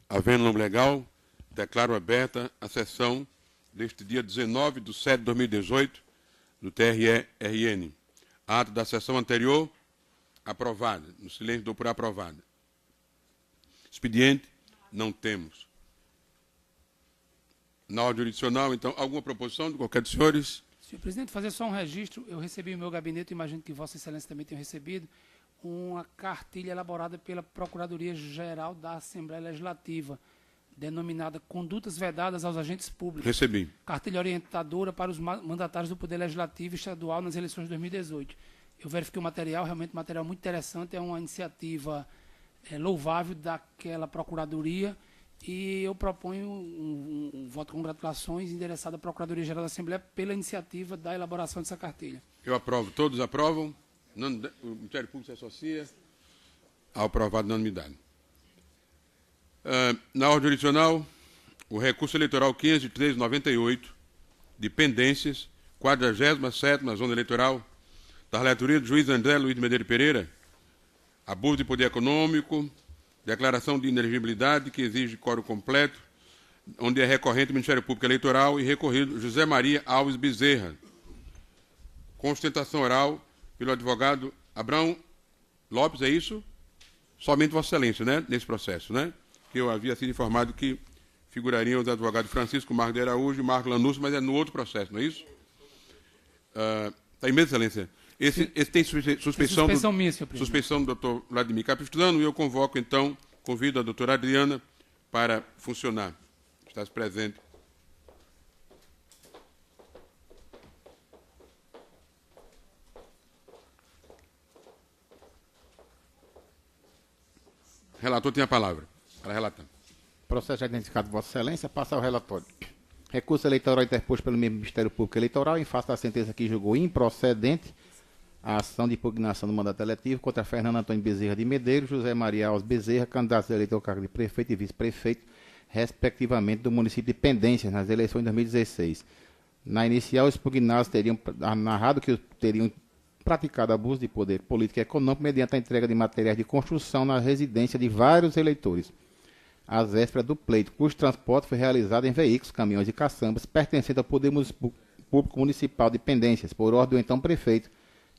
Havendo nome legal, declaro aberta a sessão deste dia 19 de 7 de 2018 do TRE-RN. Ato da sessão anterior, aprovada. No silêncio dou por aprovada. Expediente, não temos. Na ordem jurisdicional, então, alguma proposição de qualquer dos senhores? Senhor presidente, fazer só um registro. Eu recebi no meu gabinete, imagino que Vossa Excelência também tenha recebido, uma cartilha elaborada pela Procuradoria-Geral da Assembleia Legislativa, denominada Condutas Vedadas aos Agentes Públicos. Recebi. Cartilha orientadora para os mandatários do Poder Legislativo e Estadual nas eleições de 2018. Eu verifiquei o material, realmente um material muito interessante, é uma iniciativa louvável daquela Procuradoria, e eu proponho um voto de congratulações endereçado à Procuradoria-Geral da Assembleia pela iniciativa da elaboração dessa cartilha. Eu aprovo. Todos aprovam? O Ministério Público se associa ao aprovado na unanimidade. Na ordem jurisdicional, o recurso eleitoral 15.398, de pendências, 47ª Zona Eleitoral, da relatoria do juiz André Luiz de Medeiros Pereira, abuso de poder econômico, declaração de inelegibilidade que exige quórum completo, onde é recorrente o Ministério Público Eleitoral e recorrido José Maria Alves Bezerra. Com sustentação oral pelo advogado Abrão Lopes, é isso? Somente Vossa Excelência, né? Nesse processo, né? Que eu havia sido informado que figurariam os advogados Francisco Marcos de Araújo e Marco Lanúcio, mas é no outro processo, não é isso? Está em mesmo, Excelência? Esse tem suspeição minha, senhor presidente. Suspeição do doutor Vladimir Capistrano, e eu convoco, então, convido a doutora Adriana para funcionar. Está presente. Relator tem a palavra para relatar. Processo já identificado, Vossa Excelência. Passa ao relatório. Recurso eleitoral interposto pelo Ministério Público Eleitoral em face da sentença que julgou improcedente a ação de impugnação do mandato eletivo contra Fernando Antônio Bezerra de Medeiros, José Maria Alves Bezerra, candidatos a eleitor ao cargo de prefeito e vice-prefeito, respectivamente, do município de Pendências, nas eleições de 2016. Na inicial, os impugnados teriam narrado que teriam praticado abuso de poder político e econômico mediante a entrega de materiais de construção na residência de vários eleitores, às vésperas do pleito, cujo transporte foi realizado em veículos, caminhões e caçambas, pertencentes ao Poder Público Municipal de Pendências, por ordem do então prefeito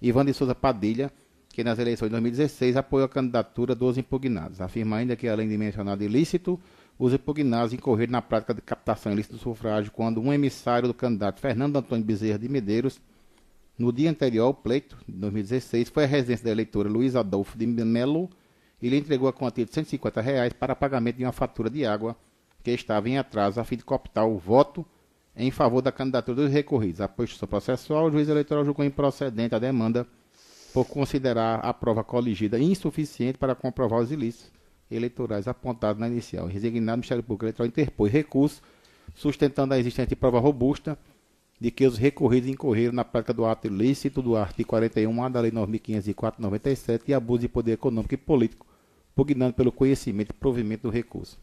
Ivan de Souza Padilha, que nas eleições de 2016 apoiou a candidatura dos impugnados. Afirma ainda que, além de mencionado ilícito, os impugnados incorreram na prática de captação ilícita do sufrágio quando um emissário do candidato Fernando Antônio Bezerra de Medeiros, no dia anterior ao pleito, de 2016, foi à residência da eleitora Luiz Adolfo de Melo e lhe entregou a quantia de R$ 150 para pagamento de uma fatura de água que estava em atraso, a fim de cooptar o voto em favor da candidatura dos recorridos. Após instrução processual, o juiz eleitoral julgou improcedente a demanda por considerar a prova coligida insuficiente para comprovar os ilícitos eleitorais apontados na inicial. Resignado, o Ministério Público Eleitoral interpôs recurso, sustentando a existência de prova robusta de que os recorridos incorreram na prática do ato ilícito do artigo 41A da Lei 9.504/97 e abuso de poder econômico e político, pugnando pelo conhecimento e provimento do recurso.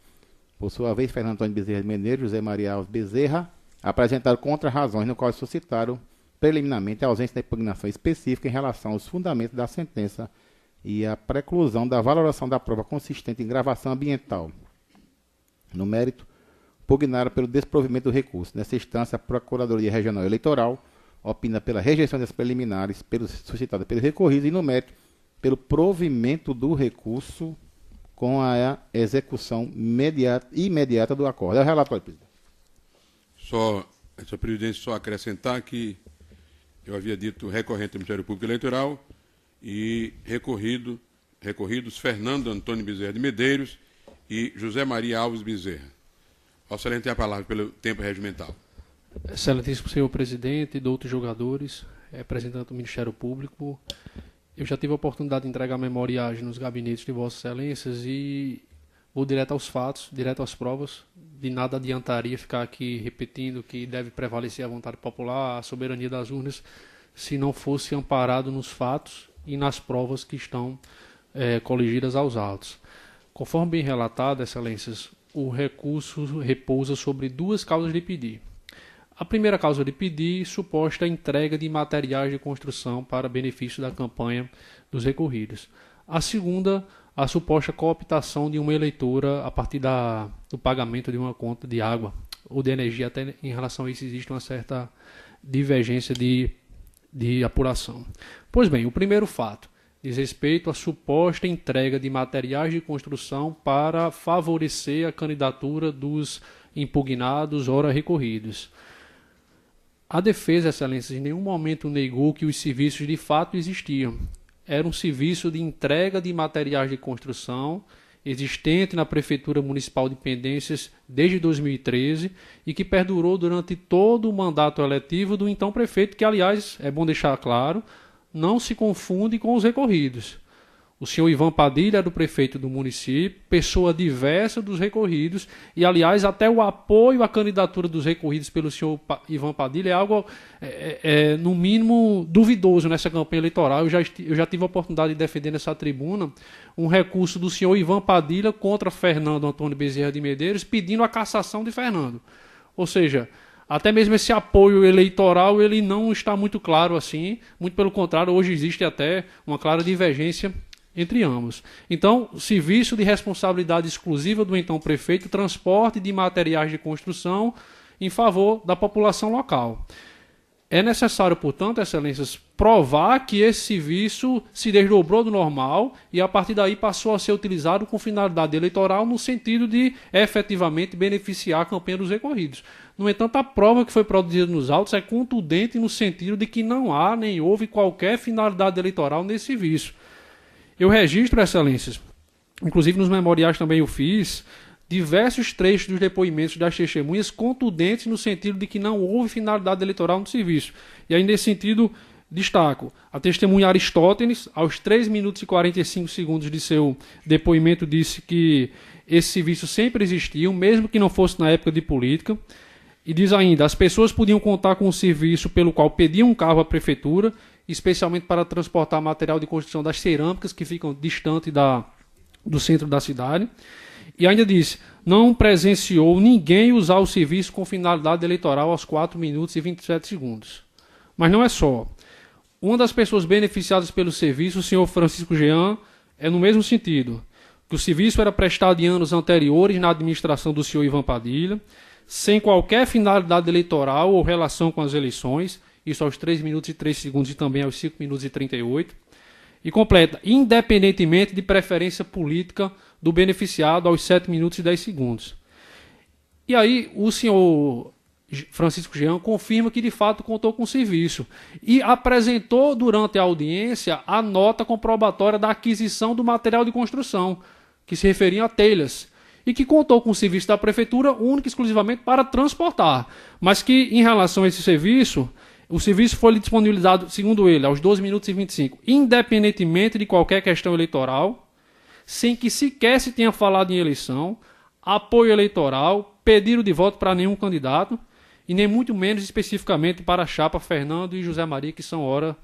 Por sua vez, Fernando Antônio Bezerra de Medeiros, José Maria Alves Bezerra apresentaram contra-razões no qual suscitaram preliminarmente a ausência da impugnação específica em relação aos fundamentos da sentença e a preclusão da valoração da prova consistente em gravação ambiental. No mérito, pugnaram pelo desprovimento do recurso. Nessa instância, a Procuradoria Regional Eleitoral opina pela rejeição das preliminares suscitadas pelos recorridos e, no mérito, pelo provimento do recurso com a execução imediata do acordo. É o relatório, presidente. Senhor presidente, só acrescentar que eu havia dito recorrente do Ministério Público Eleitoral e recorridos Fernando Antônio Bezerra de Medeiros e José Maria Alves Bezerra. Vossa Excelência tem a palavra pelo tempo regimental. Excelentíssimo senhor presidente e outros julgadores, representante do Ministério Público, eu já tive a oportunidade de entregar memoriais nos gabinetes de Vossas Excelências e vou direto aos fatos, direto às provas. De nada adiantaria ficar aqui repetindo que deve prevalecer a vontade popular, a soberania das urnas, se não fosse amparado nos fatos e nas provas que estão coligidas aos autos. Conforme bem relatado, Excelências, o recurso repousa sobre duas causas de pedir. A primeira causa de pedir, suposta entrega de materiais de construção para benefício da campanha dos recorridos. A segunda, a suposta cooptação de uma eleitora a partir do pagamento de uma conta de água ou de energia. Até em relação a isso existe uma certa divergência de apuração. Pois bem, o primeiro fato diz respeito à suposta entrega de materiais de construção para favorecer a candidatura dos impugnados ora recorridos. A defesa, excelências, em nenhum momento negou que os serviços de fato existiam. Era um serviço de entrega de materiais de construção existente na Prefeitura Municipal de Pendências desde 2013 e que perdurou durante todo o mandato eletivo do então prefeito, que, aliás, é bom deixar claro, não se confunde com os recorridos. O senhor Ivan Padilha era o prefeito do município, pessoa diversa dos recorridos, e, aliás, até o apoio à candidatura dos recorridos pelo senhor Ivan Padilha é algo, no mínimo, duvidoso nessa campanha eleitoral. Eu já tive a oportunidade de defender nessa tribuna um recurso do senhor Ivan Padilha contra Fernando Antônio Bezerra de Medeiros, pedindo a cassação de Fernando. Ou seja, até mesmo esse apoio eleitoral ele não está muito claro assim, muito pelo contrário, hoje existe até uma clara divergência entre ambos. Então, serviço de responsabilidade exclusiva do então prefeito, transporte de materiais de construção em favor da população local. É necessário, portanto, excelências, provar que esse serviço se desdobrou do normal e, a partir daí, passou a ser utilizado com finalidade eleitoral no sentido de efetivamente beneficiar a campanha dos recorridos. No entanto, a prova que foi produzida nos autos é contundente no sentido de que não há nem houve qualquer finalidade eleitoral nesse serviço. Eu registro, excelências, inclusive nos memoriais também eu fiz, diversos trechos dos depoimentos das testemunhas contundentes no sentido de que não houve finalidade eleitoral no serviço. E aí, nesse sentido, destaco a testemunha Aristóteles, aos 3 minutos e 45 segundos de seu depoimento, disse que esse serviço sempre existiu, mesmo que não fosse na época de política. E diz ainda, as pessoas podiam contar com um serviço pelo qual pediam um carro à prefeitura, especialmente para transportar material de construção das cerâmicas que ficam distante do centro da cidade. E ainda disse, não presenciou ninguém usar o serviço com finalidade eleitoral aos 4 minutos e 27 segundos. Mas não é só. Uma das pessoas beneficiadas pelo serviço, o senhor Francisco Jean, é no mesmo sentido, que o serviço era prestado em anos anteriores na administração do senhor Ivan Padilha, sem qualquer finalidade eleitoral ou relação com as eleições, isso aos 3 minutos e 3 segundos e também aos 5 minutos e 38, e completa, independentemente de preferência política do beneficiado aos 7 minutos e 10 segundos. E aí o senhor Francisco Jean confirma que de fato contou com o serviço e apresentou durante a audiência a nota comprobatória da aquisição do material de construção, que se referia a telhas, e que contou com o serviço da prefeitura única e exclusivamente para transportar, mas que em relação a esse serviço, o serviço foi disponibilizado, segundo ele, aos 12 minutos e 25, independentemente de qualquer questão eleitoral, sem que sequer se tenha falado em eleição, apoio eleitoral, pedido de voto para nenhum candidato, e nem muito menos especificamente para a chapa Fernando e José Maria, que são ora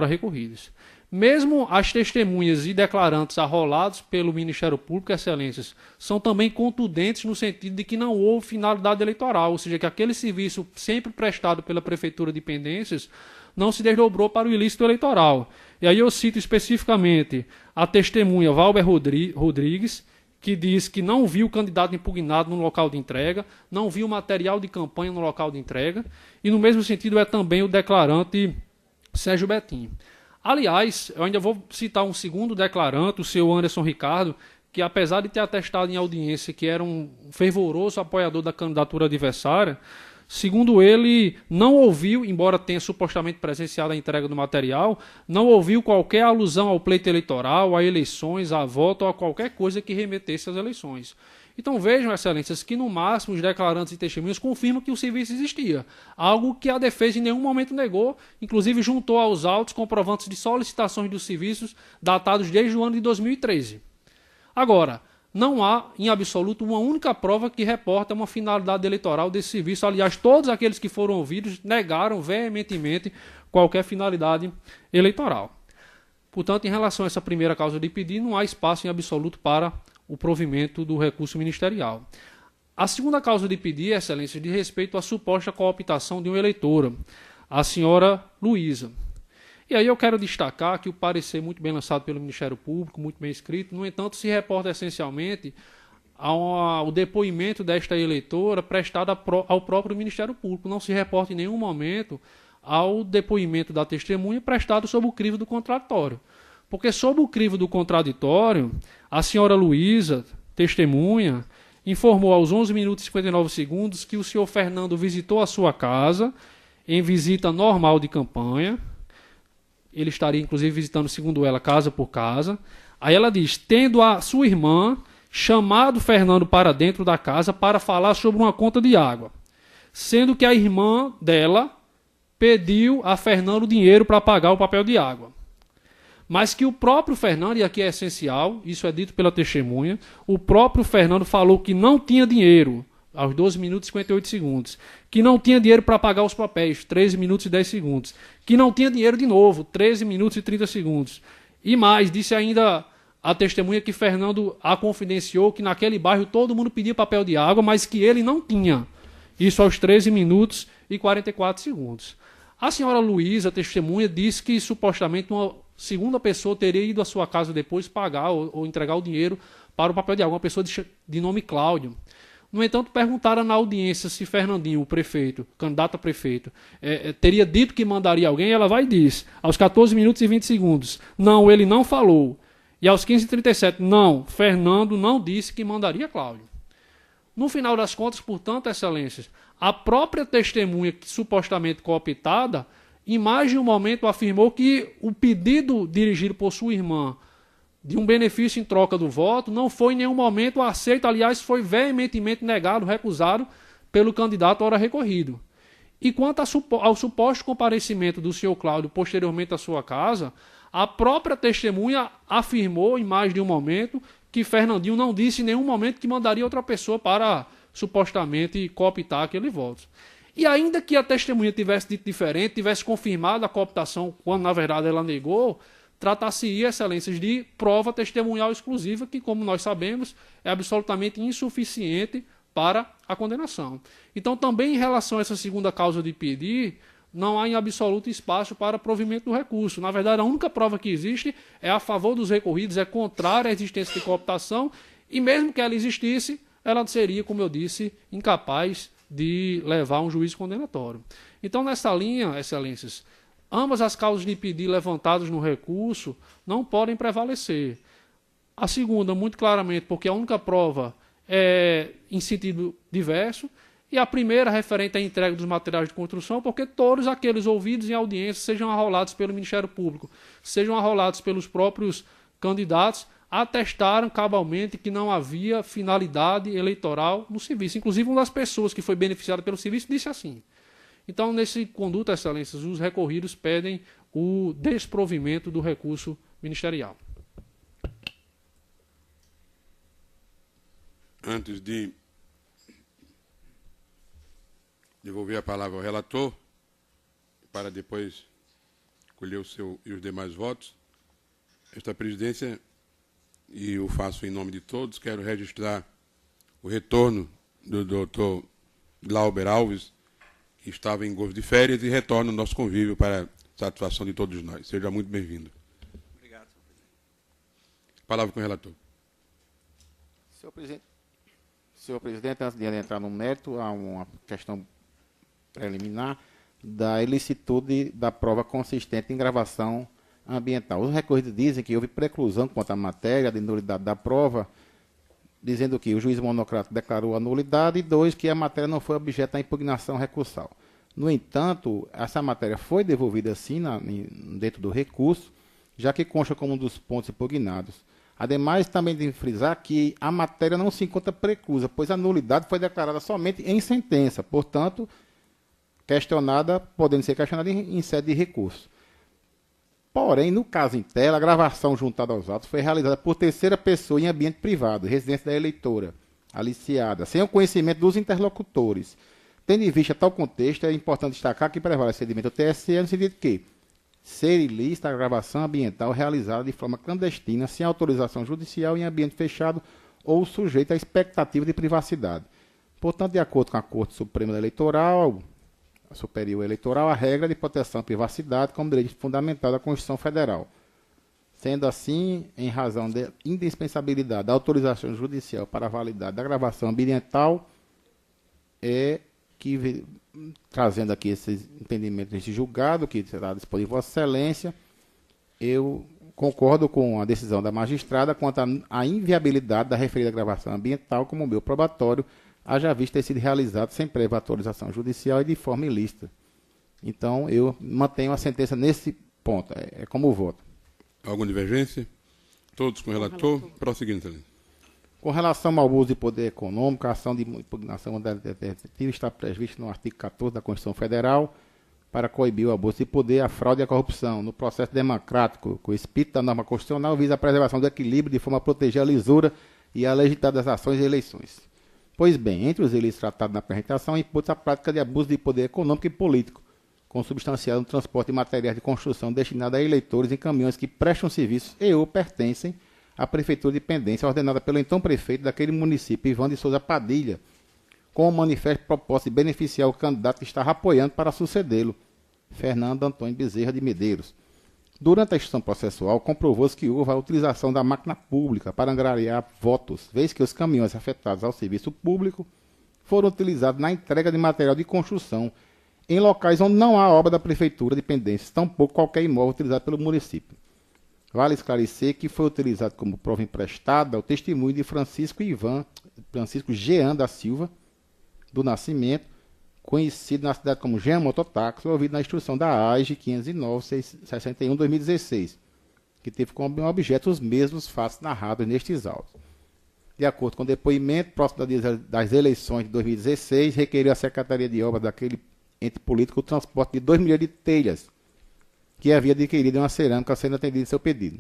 recorridos. Mesmo as testemunhas e declarantes arrolados pelo Ministério Público, excelências, são também contundentes no sentido de que não houve finalidade eleitoral, ou seja, que aquele serviço sempre prestado pela Prefeitura de Pendências não se desdobrou para o ilícito eleitoral. E aí eu cito especificamente a testemunha Valber Rodrigues, que diz que não viu o candidato impugnado no local de entrega, não viu material de campanha no local de entrega, e no mesmo sentido é também o declarante Sérgio Betinho. Aliás, eu ainda vou citar um segundo declarante, o senhor Anderson Ricardo, que apesar de ter atestado em audiência que era um fervoroso apoiador da candidatura adversária, segundo ele, não ouviu, embora tenha supostamente presenciado a entrega do material, não ouviu qualquer alusão ao pleito eleitoral, a eleições, a voto ou a qualquer coisa que remetesse às eleições. Então vejam, excelências, que no máximo os declarantes e testemunhas confirmam que o serviço existia, algo que a defesa em nenhum momento negou, inclusive juntou aos autos comprovantes de solicitações dos serviços datados desde o ano de 2013. Agora, não há, em absoluto, uma única prova que reporta uma finalidade eleitoral desse serviço. Aliás, todos aqueles que foram ouvidos negaram veementemente qualquer finalidade eleitoral. Portanto, em relação a essa primeira causa de pedido, não há espaço em absoluto para o provimento do recurso ministerial. A segunda causa de pedir, excelência, diz respeito à suposta cooptação de uma eleitora, a senhora Luísa. E aí eu quero destacar que o parecer muito bem lançado pelo Ministério Público, muito bem escrito, no entanto, se reporta essencialmente ao depoimento desta eleitora prestado ao próprio Ministério Público. Não se reporta em nenhum momento ao depoimento da testemunha prestado sob o crivo do contraditório. Porque sob o crivo do contraditório, a senhora Luísa, testemunha, informou aos 11 minutos e 59 segundos que o senhor Fernando visitou a sua casa em visita normal de campanha. Ele estaria, inclusive, visitando, segundo ela, casa por casa. Aí ela diz, tendo a sua irmã chamado Fernando para dentro da casa para falar sobre uma conta de água. Sendo que a irmã dela pediu a Fernando dinheiro para pagar o papel de água. Mas que o próprio Fernando, e aqui é essencial, isso é dito pela testemunha, o próprio Fernando falou que não tinha dinheiro, aos 12 minutos e 58 segundos, que não tinha dinheiro para pagar os papéis, 13 minutos e 10 segundos, que não tinha dinheiro de novo, 13 minutos e 30 segundos. E mais, disse ainda a testemunha que Fernando a confidenciou que naquele bairro todo mundo pedia papel de água, mas que ele não tinha. Isso aos 13 minutos e 44 segundos. A senhora Luísa, testemunha, disse que supostamente uma segunda pessoa teria ido à sua casa depois pagar ou entregar o dinheiro para o papel de água, uma pessoa de nome Cláudio. No entanto, perguntaram na audiência se Fernandinho, o prefeito, candidato a prefeito, teria dito que mandaria alguém, e ela vai e diz, aos 14 minutos e 20 segundos, não, ele não falou. E aos 15h37, não, Fernando não disse que mandaria Cláudio. No final das contas, portanto, excelências, a própria testemunha, que supostamente cooptada, em mais de um momento afirmou que o pedido dirigido por sua irmã de um benefício em troca do voto não foi em nenhum momento aceito, aliás, foi veementemente negado, recusado pelo candidato ora recorrido. E quanto ao suposto comparecimento do senhor Cláudio posteriormente à sua casa, a própria testemunha afirmou em mais de um momento que Fernandinho não disse em nenhum momento que mandaria outra pessoa para supostamente cooptar aquele voto. E ainda que a testemunha tivesse dito diferente, tivesse confirmado a cooptação, quando na verdade ela negou, tratar-se-ia, excelências, de prova testemunhal exclusiva, que, como nós sabemos, é absolutamente insuficiente para a condenação. Então, também em relação a essa segunda causa de pedir, não há em absoluto espaço para provimento do recurso. Na verdade, a única prova que existe é a favor dos recorridos, é contrária à existência de cooptação, e mesmo que ela existisse, ela seria, como eu disse, incapaz de levar a um juízo condenatório. Então, nessa linha, excelências, ambas as causas de pedir levantadas no recurso não podem prevalecer. A segunda, muito claramente, porque a única prova é em sentido diverso, e a primeira, referente à entrega dos materiais de construção, porque todos aqueles ouvidos em audiência, sejam arrolados pelo Ministério Público, sejam arrolados pelos próprios candidatos, atestaram cabalmente que não havia finalidade eleitoral no serviço. Inclusive, uma das pessoas que foi beneficiada pelo serviço disse assim. Então, nesse conduto, excelências, os recorridos pedem o desprovimento do recurso ministerial. Antes de devolver a palavra ao relator, para depois colher o seu e os demais votos, esta presidência, e o faço em nome de todos, quero registrar o retorno do doutor Glauber Alves, que estava em gozo de férias, e retorna o nosso convívio para a satisfação de todos nós. Seja muito bem-vindo. Obrigado, senhor presidente. Palavra com o relator. Senhor presidente, antes de entrar no mérito, há uma questão preliminar da ilicitude da prova consistente em gravação ambiental. Os recorridos dizem que houve preclusão quanto à matéria de nulidade da prova, dizendo que o juiz monocrático declarou a nulidade, e 2, que a matéria não foi objeto da impugnação recursal. No entanto, essa matéria foi devolvida assim dentro do recurso, já que consta como um dos pontos impugnados. Ademais, também deve frisar que a matéria não se encontra preclusa, pois a nulidade foi declarada somente em sentença, portanto, podendo ser questionada em sede de recurso. Porém, no caso em tela, a gravação juntada aos autos foi realizada por terceira pessoa em ambiente privado, residência da eleitora, aliciada, sem o conhecimento dos interlocutores. Tendo em vista tal contexto, é importante destacar que prevalece o procedimento do TSE no sentido que ser ilícita a gravação ambiental realizada de forma clandestina, sem autorização judicial, em ambiente fechado ou sujeita à expectativa de privacidade. Portanto, de acordo com a Corte Suprema Eleitoral, Superior Eleitoral a regra de proteção à privacidade como direito fundamental da Constituição Federal. Sendo assim, em razão da indispensabilidade da autorização judicial para a validade da gravação ambiental, trazendo aqui esse entendimento desse julgado, que será disponível em Vossa Excelência, eu concordo com a decisão da magistrada quanto à inviabilidade da referida gravação ambiental como meio probatório, haja vista ter sido realizado sem prévia autorização judicial e de forma ilícita. Então, eu mantenho a sentença nesse ponto, é como voto. Alguma divergência? Todos com o relator? Prosseguindo, excelência. Com relação ao abuso de poder econômico, a ação de impugnação da detetive está prevista no artigo 14 da Constituição Federal para coibir o abuso de poder, a fraude e a corrupção. No processo democrático, com o espírito da norma constitucional, visa a preservação do equilíbrio de forma a proteger a lisura e a legitimidade das ações e eleições. Pois bem, entre os ilícitos tratados na apresentação, impõe-se a prática de abuso de poder econômico e político, consubstanciado no transporte de materiais de construção destinados a eleitores em caminhões que prestam serviços e ou pertencem à Prefeitura de Pendência, ordenada pelo então prefeito daquele município, Ivan de Souza Padilha, com o manifesto proposto de beneficiar o candidato que estava apoiando para sucedê-lo, Fernando Antônio Bezerra de Medeiros. Durante a instrução processual, comprovou-se que houve a utilização da máquina pública para angariar votos, vez que os caminhões afetados ao serviço público foram utilizados na entrega de material de construção em locais onde não há obra da Prefeitura de Pendências, tampouco qualquer imóvel utilizado pelo município. Vale esclarecer que foi utilizado como prova emprestada o testemunho de Francisco Jean da Silva, do Nascimento, conhecido na cidade como Jean Mototáxi, ouvido na instrução da AIGE 509-61/2016, que teve como objeto os mesmos fatos narrados nestes autos. De acordo com o depoimento, próximo das eleições de 2016, requeriu a Secretaria de Obras daquele ente político o transporte de 2 milhões de telhas, que havia adquirido em uma cerâmica sendo atendido em seu pedido.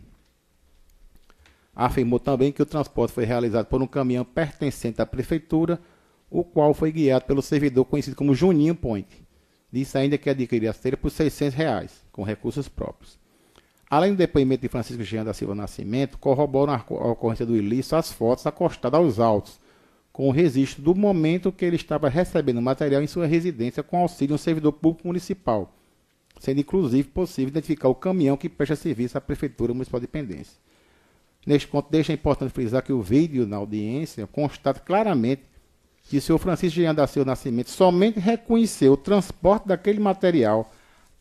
Afirmou também que o transporte foi realizado por um caminhão pertencente à Prefeitura, o qual foi guiado pelo servidor conhecido como Juninho Point. Disse ainda que adquiriu as telhas por R$600, com recursos próprios. Além do depoimento de Francisco Jean da Silva Nascimento, corroboram a ocorrência do ilícito as fotos acostadas aos autos, com o registro do momento que ele estava recebendo material em sua residência com auxílio de um servidor público municipal, sendo inclusive possível identificar o caminhão que presta serviço à Prefeitura Municipal de Pendência. Neste ponto, deixa importante frisar que o vídeo na audiência constata claramente que o senhor Francisco Jean da Silva Nascimento somente reconheceu o transporte daquele material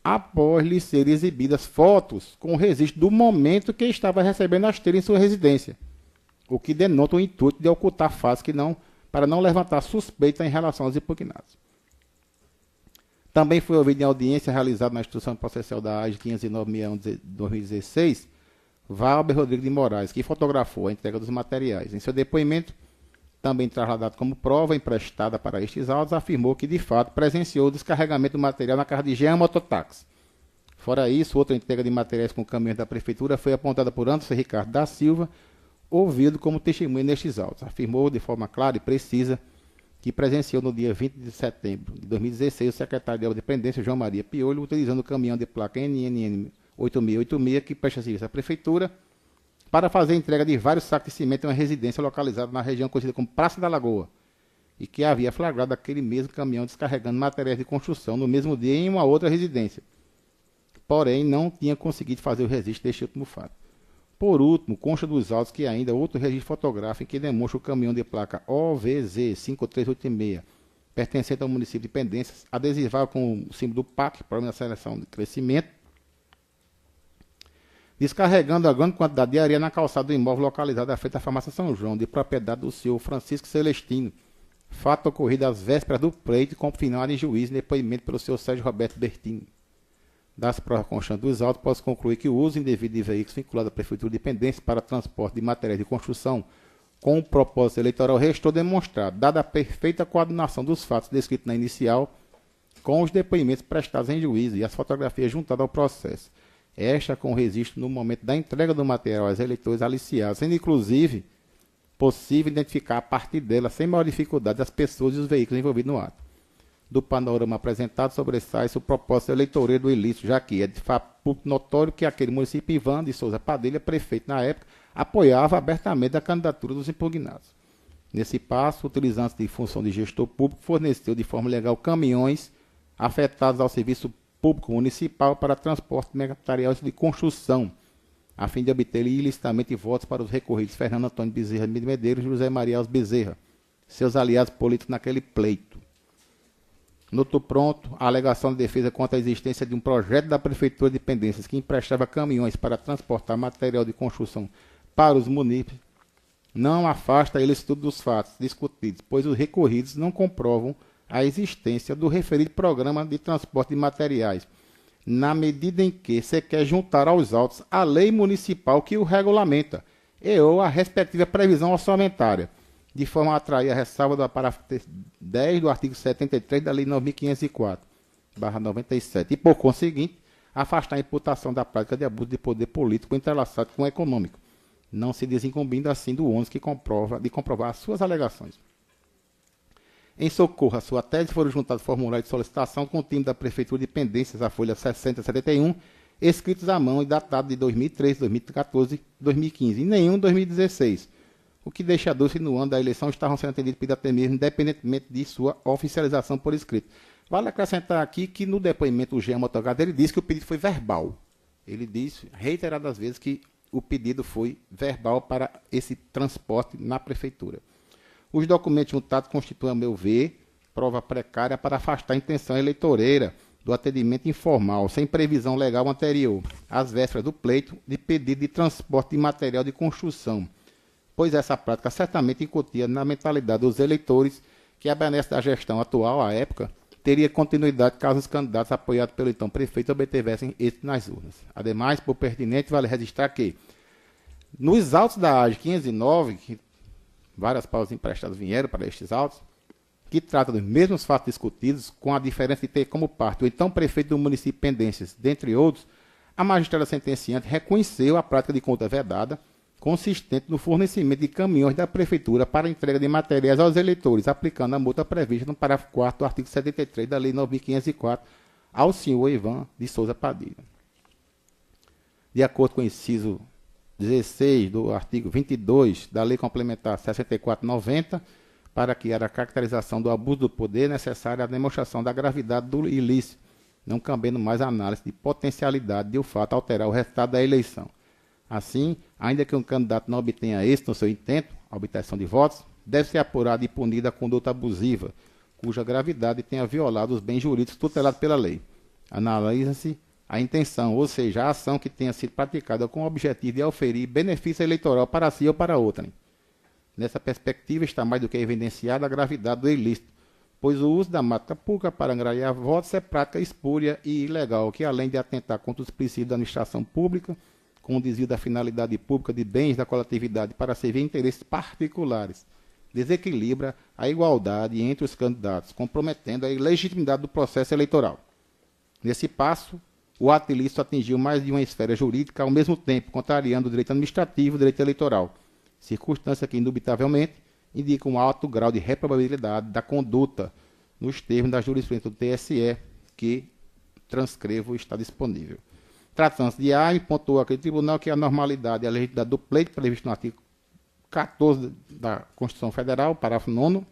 após lhe serem exibidas fotos com o registro do momento que estava recebendo as telhas em sua residência, o que denota o intuito de ocultar fatos para não levantar suspeita em relação aos impugnados. Também foi ouvido em audiência realizada na instrução processual da AIGE 509-61/2016, Valber Rodrigues de Moraes, que fotografou a entrega dos materiais. Em seu depoimento, também trasladado como prova emprestada para estes autos, afirmou que, de fato, presenciou o descarregamento do material na casa de Jean Mototáxi. Fora isso, outra entrega de materiais com caminhões da Prefeitura foi apontada por Anderson Ricardo da Silva, ouvido como testemunha nestes autos. Afirmou de forma clara e precisa que presenciou no dia 20 de setembro de 2016 o secretário de Obras de Pendência, João Maria Piolho, utilizando o caminhão de placa NNN 8686 que presta serviço à Prefeitura, para fazer a entrega de vários sacos de cimento em uma residência localizada na região conhecida como Praça da Lagoa, e que havia flagrado aquele mesmo caminhão descarregando materiais de construção no mesmo dia em uma outra residência. Porém, não tinha conseguido fazer o registro deste último fato. Por último, consta dos autos que ainda outro registro fotográfico que demonstra o caminhão de placa OVZ 5386, pertencente ao município de Pendências, adesivado com o símbolo do PAC, Programa de Seleção de Crescimento, descarregando a grande quantidade de areia na calçada do imóvel localizado à frente da farmácia São João, de propriedade do senhor Francisco Celestino. Fato ocorrido às vésperas do pleito e confirmado em juízo e depoimento pelo senhor Sérgio Roberto Bertini. Das provas constantes dos autos, posso concluir que o uso indevido de veículos vinculados à Prefeitura de Pendência para transporte de materiais de construção com o propósito eleitoral restou demonstrado, dada a perfeita coordenação dos fatos descritos na inicial, com os depoimentos prestados em juízo e as fotografias juntadas ao processo. Esta com registro no momento da entrega do material aos eleitores aliciados, sendo inclusive possível identificar a partir dela, sem maior dificuldade, as pessoas e os veículos envolvidos no ato. Do panorama apresentado, sobressai-se o propósito eleitoreiro do ilícito, já que é de fato notório que aquele município, Ivan de Souza Padilha, prefeito na época, apoiava abertamente a candidatura dos impugnados. Nesse passo, utilizando-se de função de gestor público, forneceu de forma legal caminhões afetados ao serviço público municipal para transporte de materiais de construção, a fim de obter ilicitamente votos para os recorridos Fernando Antônio Bezerra de Medeiros e José Maria Alves Bezerra, seus aliados políticos naquele pleito. Noto pronto a alegação de defesa contra a existência de um projeto da Prefeitura de Pendências que emprestava caminhões para transportar material de construção para os munícipes não afasta a ilicitude dos fatos discutidos, pois os recorridos não comprovam a existência do referido programa de transporte de materiais, na medida em que se quer juntar aos autos a lei municipal que o regulamenta e ou a respectiva previsão orçamentária, de forma a atrair a ressalva do parágrafo 10 do artigo 73 da Lei 9.504/97 e, por conseguinte, afastar a imputação da prática de abuso de poder político entrelaçado com o econômico, não se desincumbindo assim do ônus de comprovar as suas alegações. Em socorro à sua tese, foram juntados formulários de solicitação com o time da Prefeitura de Pendências, a folha 6071, escritos à mão e datados de 2013, 2014 e 2015, e nenhum 2016, o que deixa dúvida se no ano da eleição estavam sendo atendidos pelo até mesmo, independentemente de sua oficialização por escrito. Vale acrescentar aqui que no depoimento do Jean Motogado ele disse que o pedido foi verbal. Ele disse reiteradas vezes que o pedido foi verbal para esse transporte na Prefeitura. Os documentos juntados constituem, a meu ver, prova precária para afastar a intenção eleitoreira do atendimento informal, sem previsão legal anterior, às vésperas do pleito de pedido de transporte de material de construção, pois essa prática certamente incutia na mentalidade dos eleitores que a benesse da gestão atual, à época, teria continuidade caso os candidatos apoiados pelo então prefeito obtivessem êxito nas urnas. Ademais, por pertinente, vale registrar que, nos autos da AGE 509, que várias pausas emprestadas vieram para estes autos, que trata dos mesmos fatos discutidos, com a diferença de ter como parte o então prefeito do município Pendências, dentre outros, a magistrada sentenciante reconheceu a prática de conta vedada, consistente no fornecimento de caminhões da Prefeitura para entrega de materiais aos eleitores, aplicando a multa prevista no parágrafo 4º do artigo 73 da Lei 9.504 ao senhor Ivan de Souza Padilha. De acordo com o inciso 16 do artigo 22 da Lei Complementar 64/90, para que a caracterização do abuso do poder é necessária a demonstração da gravidade do ilícito, não cabendo mais análise de potencialidade de o fato alterar o resultado da eleição. Assim, ainda que um candidato não obtenha êxito no seu intento, a obtenção de votos, deve ser apurada e punida a conduta abusiva, cuja gravidade tenha violado os bens jurídicos tutelados pela lei. Analisa-se a intenção, ou seja, a ação que tenha sido praticada com o objetivo de oferir benefício eleitoral para si ou para outrem. Nessa perspectiva, está mais do que evidenciada a gravidade do ilícito, pois o uso da máquina pública para angariar votos é prática espúria e ilegal, que além de atentar contra os princípios da administração pública, com o desvio da finalidade pública de bens da coletividade para servir interesses particulares, desequilibra a igualdade entre os candidatos, comprometendo a legitimidade do processo eleitoral. Nesse passo, o ato ilícito atingiu mais de uma esfera jurídica ao mesmo tempo, contrariando o direito administrativo e o direito eleitoral, circunstância que, indubitavelmente, indica um alto grau de reprobabilidade da conduta nos termos da jurisprudência do TSE, que transcrevo está disponível. Tratando-se de AIME, pontuou aquele tribunal que a normalidade e a legitimidade do pleito, previsto no artigo 14 da Constituição Federal, parágrafo 9º,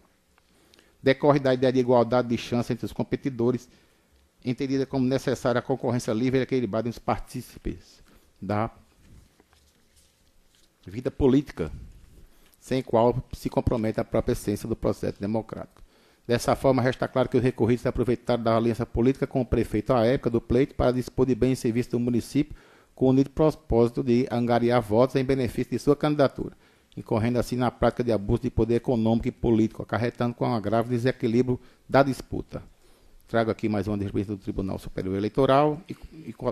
decorre da ideia de igualdade de chance entre os competidores, entendida como necessária a concorrência livre e equilibrada entre os partícipes da vida política, sem qual se compromete a própria essência do processo democrático. Dessa forma, resta claro que os recorridos se aproveitaram da aliança política com o prefeito à época do pleito para dispor de bens e serviços do município com o unido propósito de angariar votos em benefício de sua candidatura, incorrendo assim na prática de abuso de poder econômico e político, acarretando com um grave desequilíbrio da disputa. Trago aqui mais uma jurisprudência do Tribunal Superior Eleitoral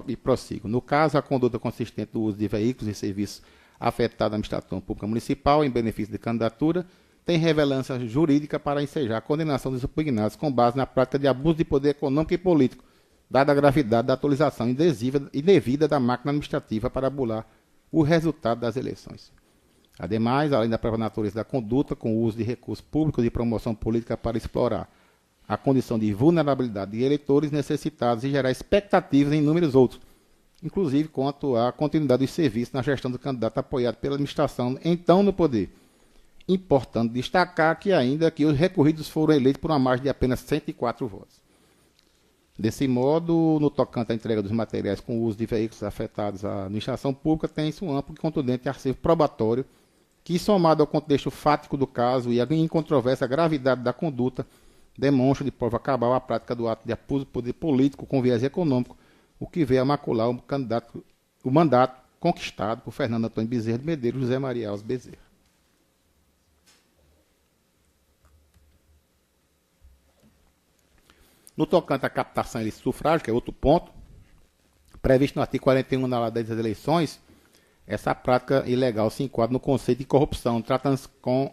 e prossigo. No caso, a conduta consistente do uso de veículos e serviços afetados na administração pública municipal em benefício de candidatura tem relevância jurídica para ensejar a condenação dos impugnados com base na prática de abuso de poder econômico e político, dada a gravidade da atualização indevida da máquina administrativa para bular o resultado das eleições. Ademais, além da própria natureza da conduta com o uso de recursos públicos de promoção política para explorar a condição de vulnerabilidade de eleitores necessitados e gerar expectativas em inúmeros outros, inclusive quanto à continuidade dos serviços na gestão do candidato apoiado pela administração então no poder. Importante destacar que ainda que os recorridos foram eleitos por uma margem de apenas 104 votos. Desse modo, no tocante à entrega dos materiais com o uso de veículos afetados à administração pública, tem-se um amplo e contundente acervo probatório que, somado ao contexto fático do caso e a incontrovérsia gravidade da conduta, demonstra de prova cabal a prática do ato de abuso de poder político com viés econômico, o que veio a macular o mandato conquistado por Fernando Antônio Bezerra de Medeiros e José Maria Alves Bezerra. No tocante à captação ilícita de sufrágio, que é outro ponto, previsto no artigo 41 da Lei das Eleições, essa prática ilegal se enquadra no conceito de corrupção, tratando-se com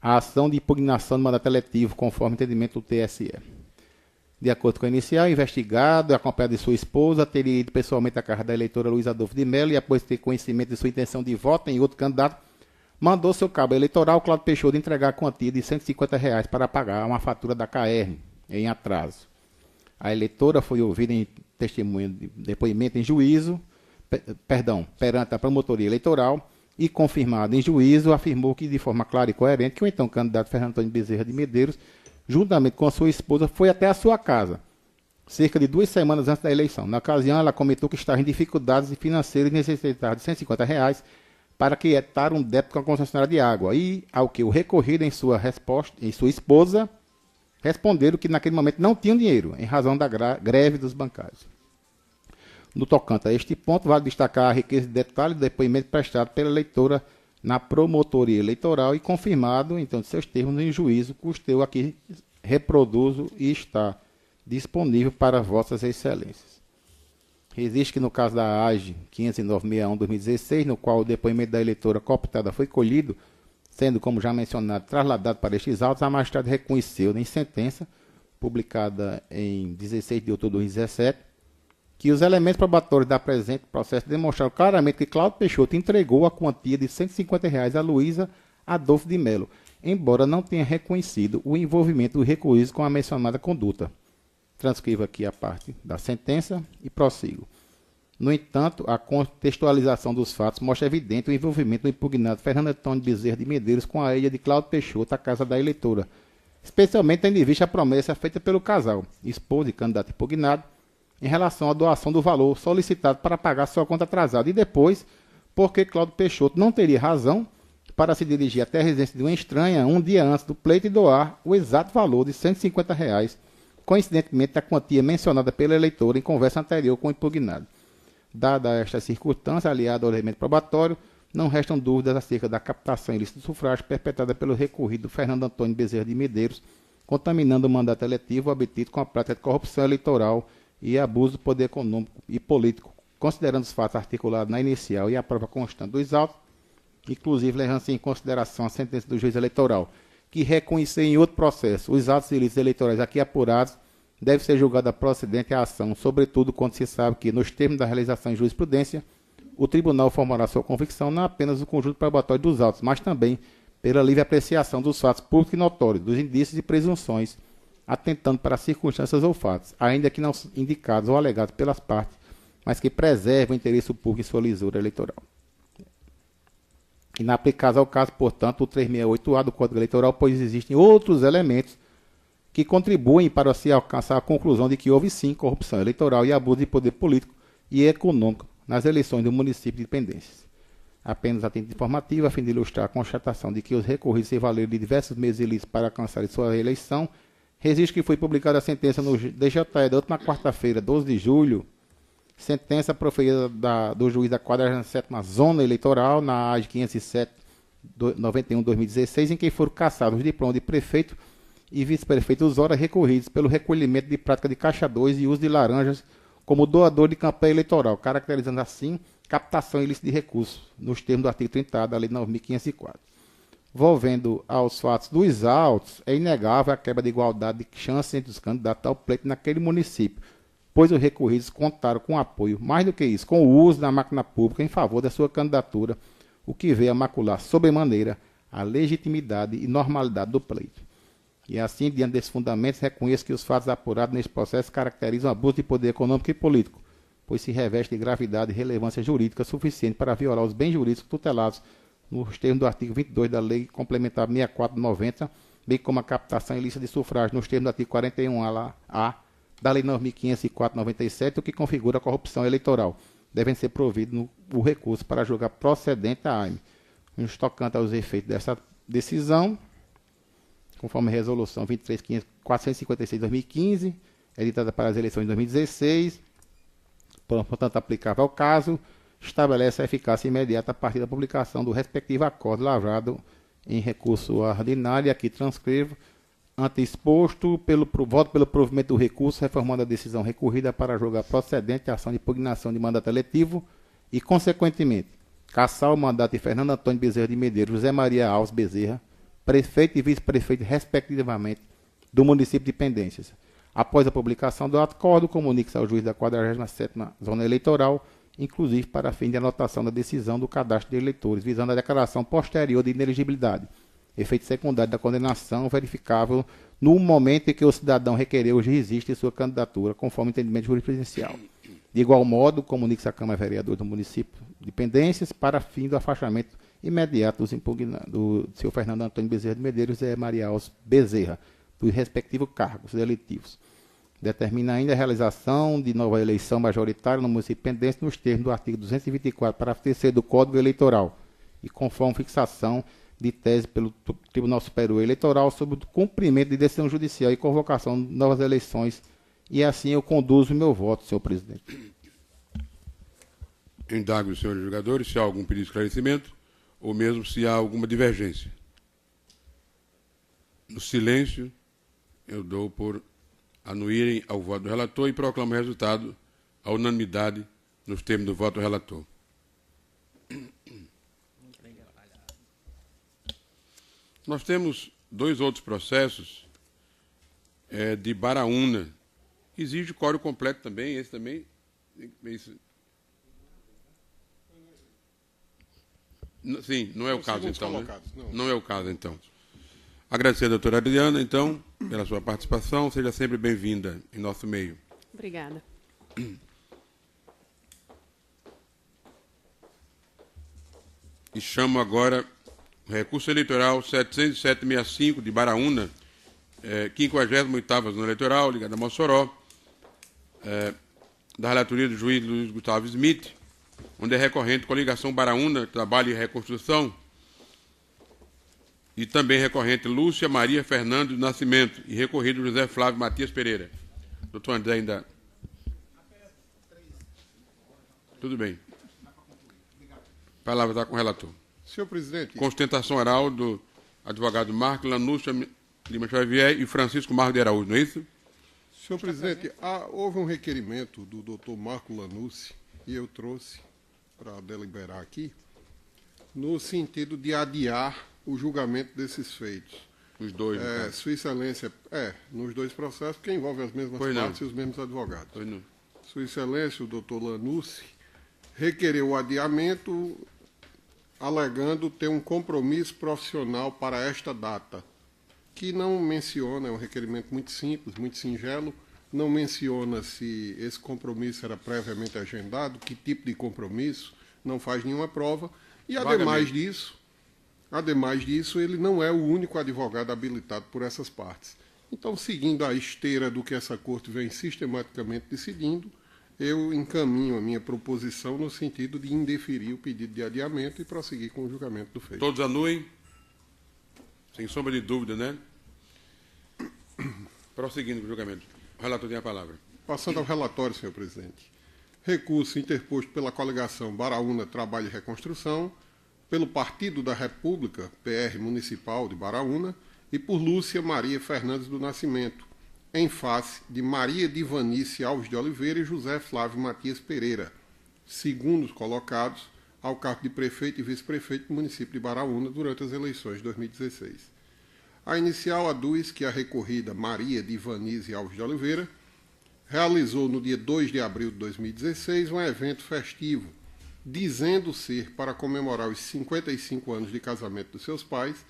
a ação de impugnação do mandato eletivo, conforme entendimento do TSE. De acordo com a inicial, o investigado, acompanhado de sua esposa, teria ido pessoalmente à casa da eleitora Luiz Adolfo de Mello e, após ter conhecimento de sua intenção de voto em outro candidato, mandou seu cabo eleitoral, Cláudio Peixoto, entregar a quantia de R$ 150 para pagar uma fatura da CAERN em atraso. A eleitora foi ouvida em depoimento em juízo, perante a promotoria eleitoral e confirmado em juízo, afirmou que de forma clara e coerente que o então candidato Fernando Antônio Bezerra de Medeiros, juntamente com a sua esposa, foi até a sua casa, cerca de 2 semanas antes da eleição. Na ocasião, ela comentou que estava em dificuldades financeiras e necessitava de R$ 150 para quietar um débito com a concessionária de água, e ao que o recorrido em sua esposa responderam que naquele momento não tinham dinheiro, em razão da greve dos bancários. No tocante a este ponto, vale destacar a riqueza de detalhes do depoimento prestado pela eleitora na promotoria eleitoral e confirmado, então, de seus termos em juízo, cujo eu aqui reproduzo e está disponível para vossas excelências. Existe que no caso da AGE 50961-2016, no qual o depoimento da eleitora cooptada foi colhido, sendo, como já mencionado, trasladado para estes autos, a magistrada reconheceu em sentença, publicada em 16 de outubro de 2017, que os elementos probatórios da presente processo demonstraram claramente que Cláudio Peixoto entregou a quantia de R$ 150 a Luísa Adolfo de Mello, embora não tenha reconhecido o envolvimento do recuído com a mencionada conduta. Transcrevo aqui a parte da sentença e prossigo. No entanto, a contextualização dos fatos mostra evidente o envolvimento do impugnado Fernando Antônio Bezerra de Medeiros com a ilha de Cláudio Peixoto, a casa da eleitora, especialmente tendo em vista a promessa feita pelo casal, esposa e candidato impugnado, em relação à doação do valor solicitado para pagar sua conta atrasada, e depois, porque Cláudio Peixoto não teria razão para se dirigir até a residência de uma estranha um dia antes do pleito e doar o exato valor de R$ 150, coincidentemente a quantia mencionada pela eleitora em conversa anterior com o impugnado. Dada esta circunstância, aliada ao elemento probatório, não restam dúvidas acerca da captação ilícita do sufrágio perpetrada pelo recorrido Fernando Antônio Bezerra de Medeiros, contaminando o mandato eletivo obtido com a prática de corrupção eleitoral e abuso do poder econômico e político, considerando os fatos articulados na inicial e a prova constante dos autos, inclusive levando-se em consideração a sentença do juiz eleitoral, que reconhecer em outro processo os atos ilícitos eleitorais aqui apurados, deve ser julgada procedente a ação, sobretudo quando se sabe que, nos termos da realização em jurisprudência, o tribunal formará sua convicção não apenas do conjunto probatório dos autos, mas também pela livre apreciação dos fatos públicos e notórios, dos indícios e presunções, atentando para circunstâncias ou fatos, ainda que não indicados ou alegados pelas partes, mas que preservam o interesse público em sua lisura eleitoral. Inaplicável ao caso, portanto, o 368-A do Código Eleitoral, pois existem outros elementos que contribuem para se alcançar a conclusão de que houve sim corrupção eleitoral e abuso de poder político e econômico nas eleições do município de Pendências. Apenas a título informativo, a fim de ilustrar a constatação de que os recorridos se valeram de diversos meios ilícitos para alcançar sua reeleição, registro que foi publicada a sentença no DJE da última quarta-feira, 12 de julho, sentença proferida do juiz da 47ª Zona Eleitoral, na AGE 507-91-2016, em que foram cassados os diplomas de prefeito e vice-prefeito Osório recorridos pelo recolhimento de prática de caixa 2 e uso de laranjas como doador de campanha eleitoral, caracterizando assim captação ilícita de recursos, nos termos do artigo 30 da Lei 9.504. Volvendo aos fatos dos autos, é inegável a quebra de igualdade de chance entre os candidatos ao pleito naquele município, pois os recorridos contaram com apoio, mais do que isso, com o uso da máquina pública em favor da sua candidatura, o que veio a macular sobremaneira a legitimidade e normalidade do pleito. E assim, diante desses fundamentos, reconheço que os fatos apurados neste processo caracterizam abuso de poder econômico e político, pois se reveste de gravidade e relevância jurídica suficiente para violar os bens jurídicos tutelados nos termos do artigo 22 da Lei Complementar 64/90, bem como a captação ilícita de sufrágio nos termos do artigo 41A da Lei 9.504/97, o que configura a corrupção eleitoral, devem ser provido o recurso para julgar procedente a AIME. Nos tocante aos efeitos dessa decisão, conforme a Resolução 23.456/2015, editada para as eleições de 2016, portanto aplicável ao caso, estabelece a eficácia imediata a partir da publicação do respectivo acordo lavrado em recurso ordinário, e aqui transcrevo, ante exposto, voto pelo provimento do recurso, reformando a decisão recorrida para julgar procedente a ação de impugnação de mandato eletivo e, consequentemente, cassar o mandato de Fernando Antônio Bezerra de Medeiros, José Maria Alves Bezerra, prefeito e vice-prefeito, respectivamente, do município de Pendências. Após a publicação do acordo, comunique-se ao juiz da 47ª Zona Eleitoral, inclusive para fim de anotação da decisão do cadastro de eleitores, visando a declaração posterior de inelegibilidade, efeito secundário da condenação verificável no momento em que o cidadão requereu ou resiste sua candidatura, conforme o entendimento jurisprudencial. De igual modo, comunique-se à Câmara Vereadora do município de Pendências para fim do afastamento imediato do senhor Fernando Antônio Bezerra de Medeiros e Maria Alves Bezerra, dos respectivos cargos eletivos. Determina ainda a realização de nova eleição majoritária no município de Pendências nos termos do artigo 224, parágrafo 3º do Código Eleitoral, e conforme fixação de tese pelo Tribunal Superior Eleitoral sobre o cumprimento de decisão judicial e convocação de novas eleições, e assim eu conduzo o meu voto, senhor presidente. Indago os senhores julgadores se há algum pedido de esclarecimento ou mesmo se há alguma divergência. No silêncio, eu dou por anuírem ao voto do relator e proclamo o resultado à unanimidade nos termos do voto do relator. Nós temos dois outros processos de Baraúna. Exige quórum completo também, esse também. Sim, não é o caso então, né? Não é o caso então. Agradecer a doutora Adriana, então, pela sua participação. Seja sempre bem-vinda em nosso meio. Obrigada. E chamo agora o recurso eleitoral 70765 de Baraúna, 58ª Zona Eleitoral, ligada a Mossoró, da relatoria do juiz Luiz Gustavo Smith, onde é recorrente coligação Baraúna, Trabalho e Reconstrução, e também recorrente Lúcia Maria Fernandes do Nascimento, e recorrido José Flávio Matias Pereira. Doutor André ainda... Tudo bem. A palavra está com o relator. Senhor presidente... Com sustentação oral do advogado Marco Lanúcia Lima Xavier e Francisco Marco de Araújo, não é isso? Senhor presidente, houve um requerimento do doutor Marco Lanúcia, e eu trouxe para deliberar aqui, no sentido de adiar o julgamento desses feitos. Os dois, Sua Excelência, nos dois processos, porque envolve as mesmas partes e os mesmos advogados. Pois não. Sua Excelência, o doutor Lanúcia, requereu o adiamento, alegando ter um compromisso profissional para esta data, que não menciona, é um requerimento muito simples, muito singelo, não menciona se esse compromisso era previamente agendado, que tipo de compromisso, não faz nenhuma prova, e ademais disso, ele não é o único advogado habilitado por essas partes. Então, seguindo a esteira do que essa corte vem sistematicamente decidindo, eu encaminho a minha proposição no sentido de indeferir o pedido de adiamento e prosseguir com o julgamento do feito. Todos anuem? Sem sombra de dúvida, né? Prosseguindo com o julgamento. O relator tem a palavra. Passando ao relatório, senhor presidente. Recurso interposto pela coligação Baraúna Trabalho e Reconstrução, pelo Partido da República, PR Municipal de Baraúna, e por Lúcia Maria Fernandes do Nascimento, em face de Maria Divanice Alves de Oliveira e José Flávio Matias Pereira, segundos colocados ao cargo de prefeito e vice-prefeito do município de Baraúna durante as eleições de 2016. A inicial aduz que a recorrida Maria Divanice Alves de Oliveira realizou no dia 2 de abril de 2016 um evento festivo, dizendo ser para comemorar os 55 anos de casamento dos seus pais,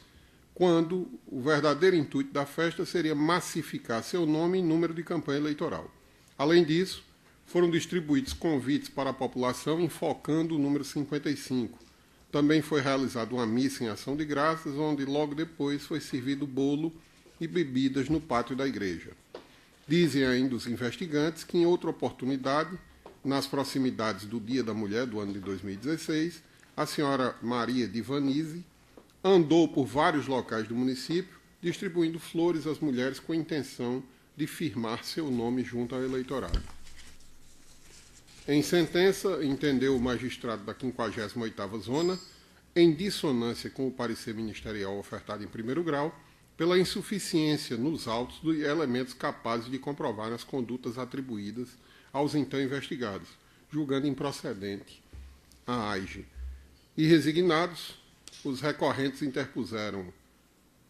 quando o verdadeiro intuito da festa seria massificar seu nome e número de campanha eleitoral. Além disso, foram distribuídos convites para a população enfocando o número 55. Também foi realizada uma missa em ação de graças, onde logo depois foi servido bolo e bebidas no pátio da igreja. Dizem ainda os investigantes que, em outra oportunidade, nas proximidades do Dia da Mulher do ano de 2016, a senhora Maria Divanise andou por vários locais do município distribuindo flores às mulheres com a intenção de firmar seu nome junto ao eleitorado. Em sentença, entendeu o magistrado da 58ª Zona, em dissonância com o parecer ministerial ofertado em primeiro grau, pela insuficiência nos autos de elementos capazes de comprovar as condutas atribuídas aos então investigados, julgando improcedente a AIGE. E resignados, os recorrentes interpuseram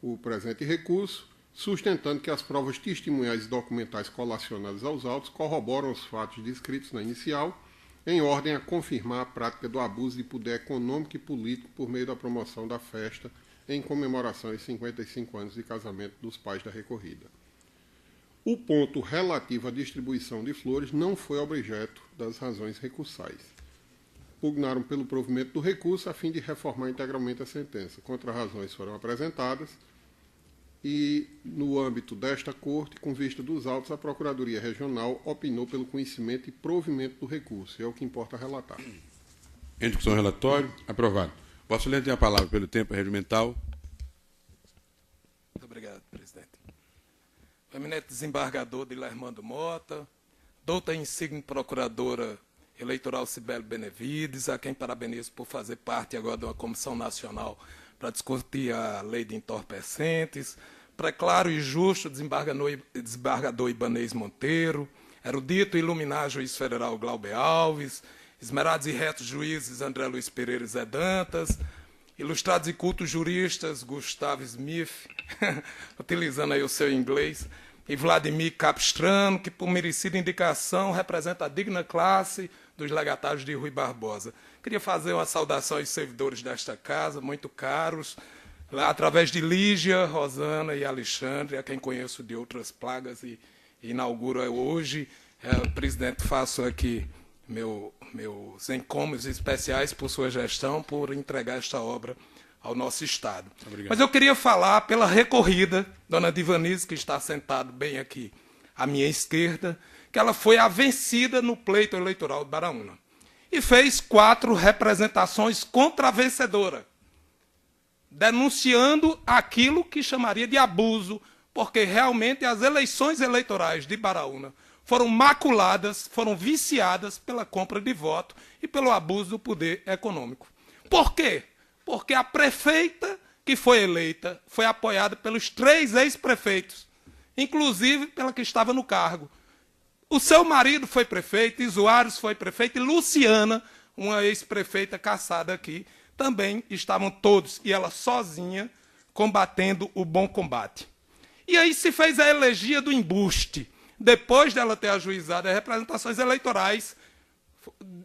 o presente recurso, sustentando que as provas testemunhais e documentais colacionadas aos autos corroboram os fatos descritos na inicial, em ordem a confirmar a prática do abuso de poder econômico e político por meio da promoção da festa em comemoração aos 55 anos de casamento dos pais da recorrida. O ponto relativo à distribuição de flores não foi objeto das razões recursais. Pugnaram pelo provimento do recurso a fim de reformar integralmente a sentença. Contra-razões foram apresentadas e, no âmbito desta Corte, com vista dos autos, a Procuradoria Regional opinou pelo conhecimento e provimento do recurso. É o que importa relatar. Em discussão, relatório. Aprovado. Vossa Excelência tem a palavra pelo tempo regimental. Muito obrigado, presidente. O eminente desembargador Dilermando Mota, douta insigne procuradora eleitoral Cibele Benevides, a quem parabenizo por fazer parte agora de uma comissão nacional para discutir a lei de entorpecentes, preclaro e justo desembargador Ibanez Monteiro, erudito e iluminar juiz federal Glauber Alves, esmerados e retos juízes André Luiz Pereira e Zé Dantas, ilustrados e cultos juristas Gustavo Smith, utilizando aí o seu inglês, e Vladimir Capistrano, que por merecida indicação representa a digna classe dos legatários de Rui Barbosa. Queria fazer uma saudação aos servidores desta casa, muito caros, lá, através de Lígia, Rosana e Alexandre, a quem conheço de outras plagas e inauguro hoje. Presidente, faço aqui meus encômios especiais por sua gestão, por entregar esta obra ao nosso Estado. Obrigado. Mas eu queria falar pela recorrida, dona Divanise, que está sentada bem aqui à minha esquerda, que ela foi a vencida no pleito eleitoral de Baraúna. E fez 4 representações contra a vencedora, denunciando aquilo que chamaria de abuso, porque realmente as eleições eleitorais de Baraúna foram maculadas, foram viciadas pela compra de voto e pelo abuso do poder econômico. Por quê? Porque a prefeita que foi eleita foi apoiada pelos 3 ex-prefeitos, inclusive pela que estava no cargo. O seu marido foi prefeito, Isoares foi prefeito, e Luciana, uma ex-prefeita caçada aqui, também estavam todos, e ela sozinha, combatendo o bom combate. E aí se fez a elegia do embuste, depois dela ter ajuizado as representações eleitorais,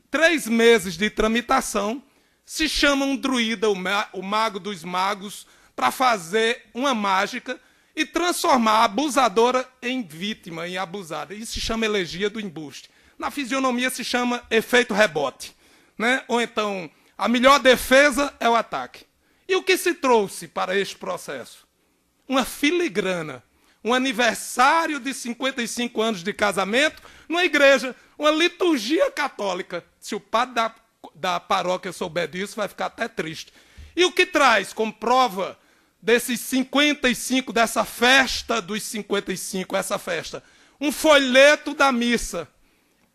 3 meses de tramitação, se chama um druida, o mago dos magos, para fazer uma mágica e transformar a abusadora em vítima, em abusada. Isso se chama elegia do embuste. Na fisionomia se chama efeito rebote, né? Ou então, a melhor defesa é o ataque. E o que se trouxe para este processo? Uma filigrana, um aniversário de 55 anos de casamento numa igreja, uma liturgia católica. Se o padre da paróquia souber disso, vai ficar até triste. E o que traz como prova desses 55, dessa festa dos 55, essa festa? Um folheto da missa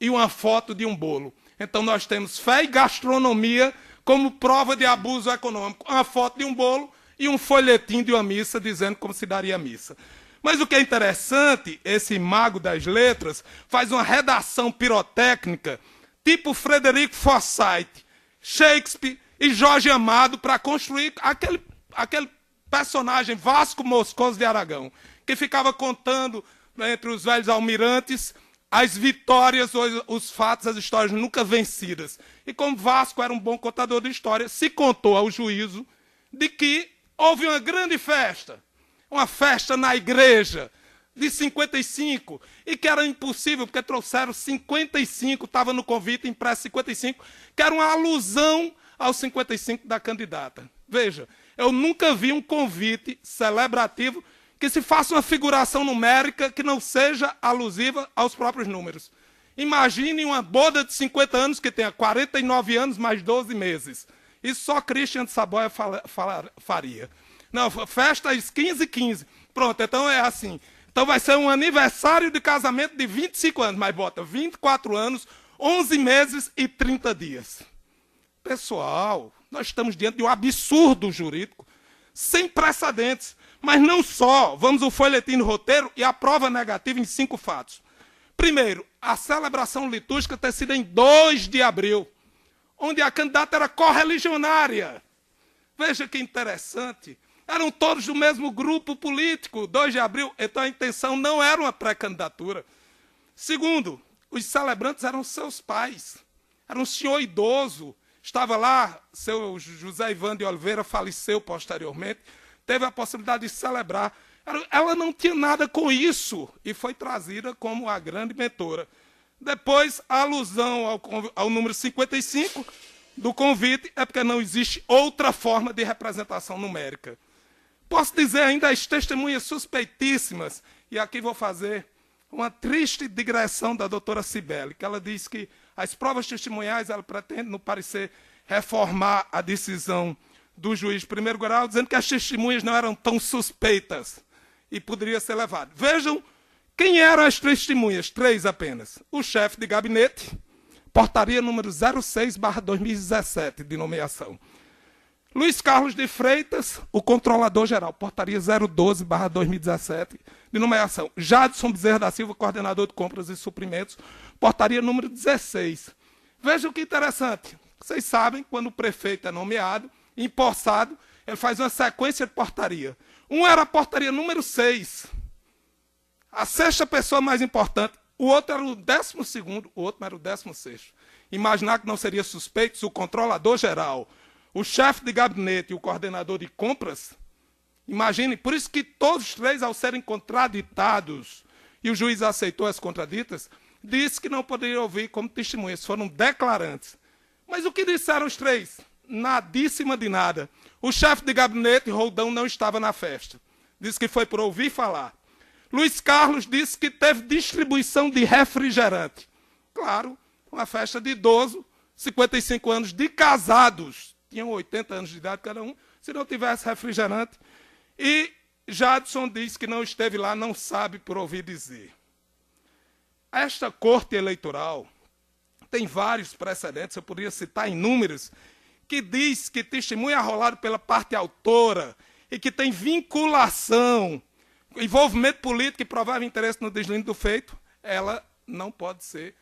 e uma foto de um bolo. Então nós temos fé e gastronomia como prova de abuso econômico. Uma foto de um bolo e um folhetim de uma missa dizendo como se daria a missa. Mas o que é interessante, esse mago das letras faz uma redação pirotécnica tipo Frederico Forsyth, Shakespeare e Jorge Amado para construir aquele personagem Vasco Moscoso de Aragão, que ficava contando, né, entre os velhos almirantes as vitórias, os fatos, as histórias nunca vencidas. E como Vasco era um bom contador de história, se contou ao juízo de que houve uma grande festa, uma festa na igreja de 55, e que era impossível, porque trouxeram 55, estava no convite impresso 55, que era uma alusão aos 55 da candidata. Veja, eu nunca vi um convite celebrativo que se faça uma figuração numérica que não seja alusiva aos próprios números. Imagine uma boda de 50 anos que tenha 49 anos mais 12 meses. Isso só Christian de Saboia faria. Não, festa às 15h15. Pronto, então é assim. Então vai ser um aniversário de casamento de 25 anos, mas bota 24 anos, 11 meses e 30 dias. Pessoal, nós estamos diante de um absurdo jurídico, sem precedentes. Mas não só, vamos ao folhetim do roteiro e a prova negativa em 5 fatos. Primeiro, a celebração litúrgica ter sido em 2 de abril, onde a candidata era correligionária. Veja que interessante. Eram todos do mesmo grupo político, 2 de abril, então a intenção não era uma pré-candidatura. Segundo, os celebrantes eram seus pais. Era um senhor idoso, estava lá, seu José Ivan de Oliveira faleceu posteriormente, teve a possibilidade de celebrar. Ela não tinha nada com isso e foi trazida como a grande mentora. Depois, a alusão ao número 55 do convite é porque não existe outra forma de representação numérica. Posso dizer ainda as testemunhas suspeitíssimas, e aqui vou fazer uma triste digressão da doutora Cibele, que ela diz que as provas testemunhais, ela pretende, no parecer, reformar a decisão do juiz de primeiro grau, dizendo que as testemunhas não eram tão suspeitas e poderia ser levado. Vejam quem eram as testemunhas, 3 apenas. O chefe de gabinete, portaria número 06/2017, de nomeação. Luiz Carlos de Freitas, o controlador-geral, portaria 012/2017, de nomeação. Jadson Bezerra da Silva, coordenador de compras e suprimentos, portaria número 16. Vejam que interessante. Vocês sabem, quando o prefeito é nomeado, empossado, ele faz uma sequência de portaria. Um era a portaria número 6. A 6ª pessoa mais importante. O outro era o 12º, o outro era o 16º. Imaginar que não seria suspeito o controlador-geral, o chefe de gabinete e o coordenador de compras. Imagine, por isso que todos os 3, ao serem contraditados, e o juiz aceitou as contraditas, disse que não poderia ouvir como testemunhas, foram declarantes. Mas o que disseram os 3? Nadíssima de nada. O chefe de gabinete, Roldão, não estava na festa. Disse que foi por ouvir falar. Luiz Carlos disse que teve distribuição de refrigerante. Claro, uma festa de idoso, 55 anos de casados, tinham 80 anos de idade cada um, se não tivesse refrigerante. E Jadson disse que não esteve lá, não sabe por ouvir dizer. Esta corte eleitoral tem vários precedentes, eu poderia citar inúmeros, que diz que testemunha arrolado pela parte autora e que tem vinculação, envolvimento político e provável interesse no deslinde do feito, ela não pode ser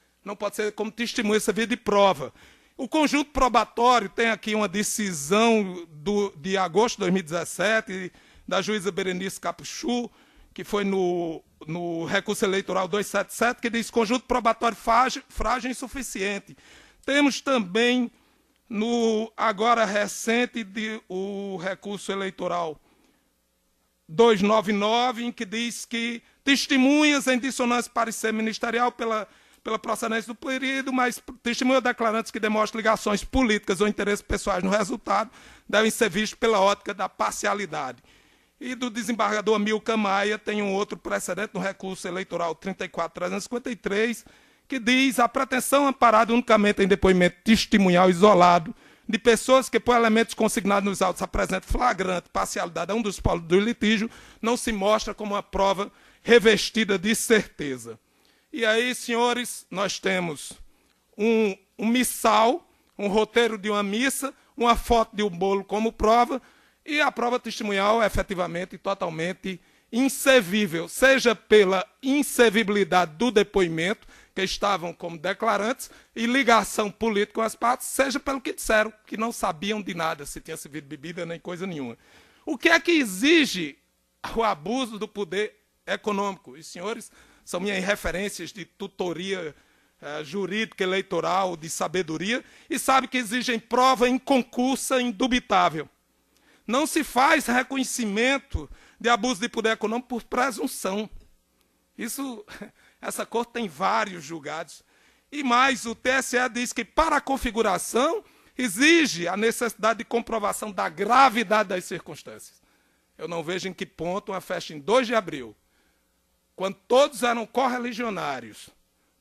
como testemunha, essa via de prova. O conjunto probatório tem aqui uma decisão de agosto de 2017, da juíza Berenice Capuchu, que foi no recurso eleitoral 277, que diz conjunto probatório frágil e insuficiente. Temos também, no agora recente, o recurso eleitoral 299, em que diz que testemunhas em dissonância parecer ministerial pela procedência do período, mas testemunhas declarantes que demonstram ligações políticas ou interesses pessoais no resultado devem ser vistos pela ótica da parcialidade. E do desembargador Amilcar Maia tem um outro precedente no recurso eleitoral 34.353, que diz a pretensão amparada unicamente em depoimento testemunhal isolado de pessoas que, por elementos consignados nos autos, apresentam flagrante parcialidade a um dos polos do litígio, não se mostra como uma prova revestida de certeza. E aí, senhores, nós temos um missal, um roteiro de uma missa, uma foto de um bolo como prova, e a prova testemunhal é efetivamente e totalmente inservível, seja pela inservibilidade do depoimento, que estavam como declarantes, e ligação política com as partes, seja pelo que disseram, que não sabiam de nada, se tinha servido bebida nem coisa nenhuma. O que é que exige o abuso do poder econômico? Os senhores são minhas referências de tutoria jurídica, eleitoral, de sabedoria, e sabem que exigem prova inconcursa, indubitável. Não se faz reconhecimento de abuso de poder econômico por presunção. Essa corte tem vários julgados. E mais, o TSE diz que para a configuração exige a necessidade de comprovação da gravidade das circunstâncias. Eu não vejo em que ponto uma festa em 2 de abril, quando todos eram correligionários,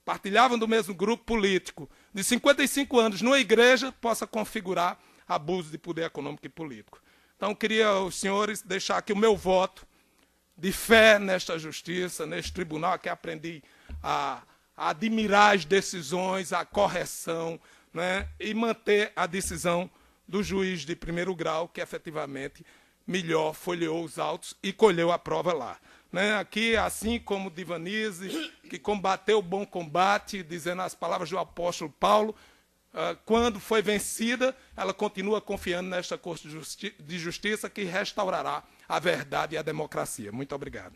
partilhavam do mesmo grupo político, de 55 anos numa igreja, possa configurar abuso de poder econômico e político. Então, queria os senhores deixar aqui o meu voto de fé nesta justiça, neste tribunal, que aprendi a admirar as decisões, a correção, né, e manter a decisão do juiz de primeiro grau, que efetivamente melhor folheou os autos e colheu a prova lá. Né? Aqui, assim como Divanise, que combateu o bom combate, dizendo as palavras do apóstolo Paulo, quando foi vencida, ela continua confiando nesta Corte de Justiça que restaurará a verdade e a democracia. Muito obrigado.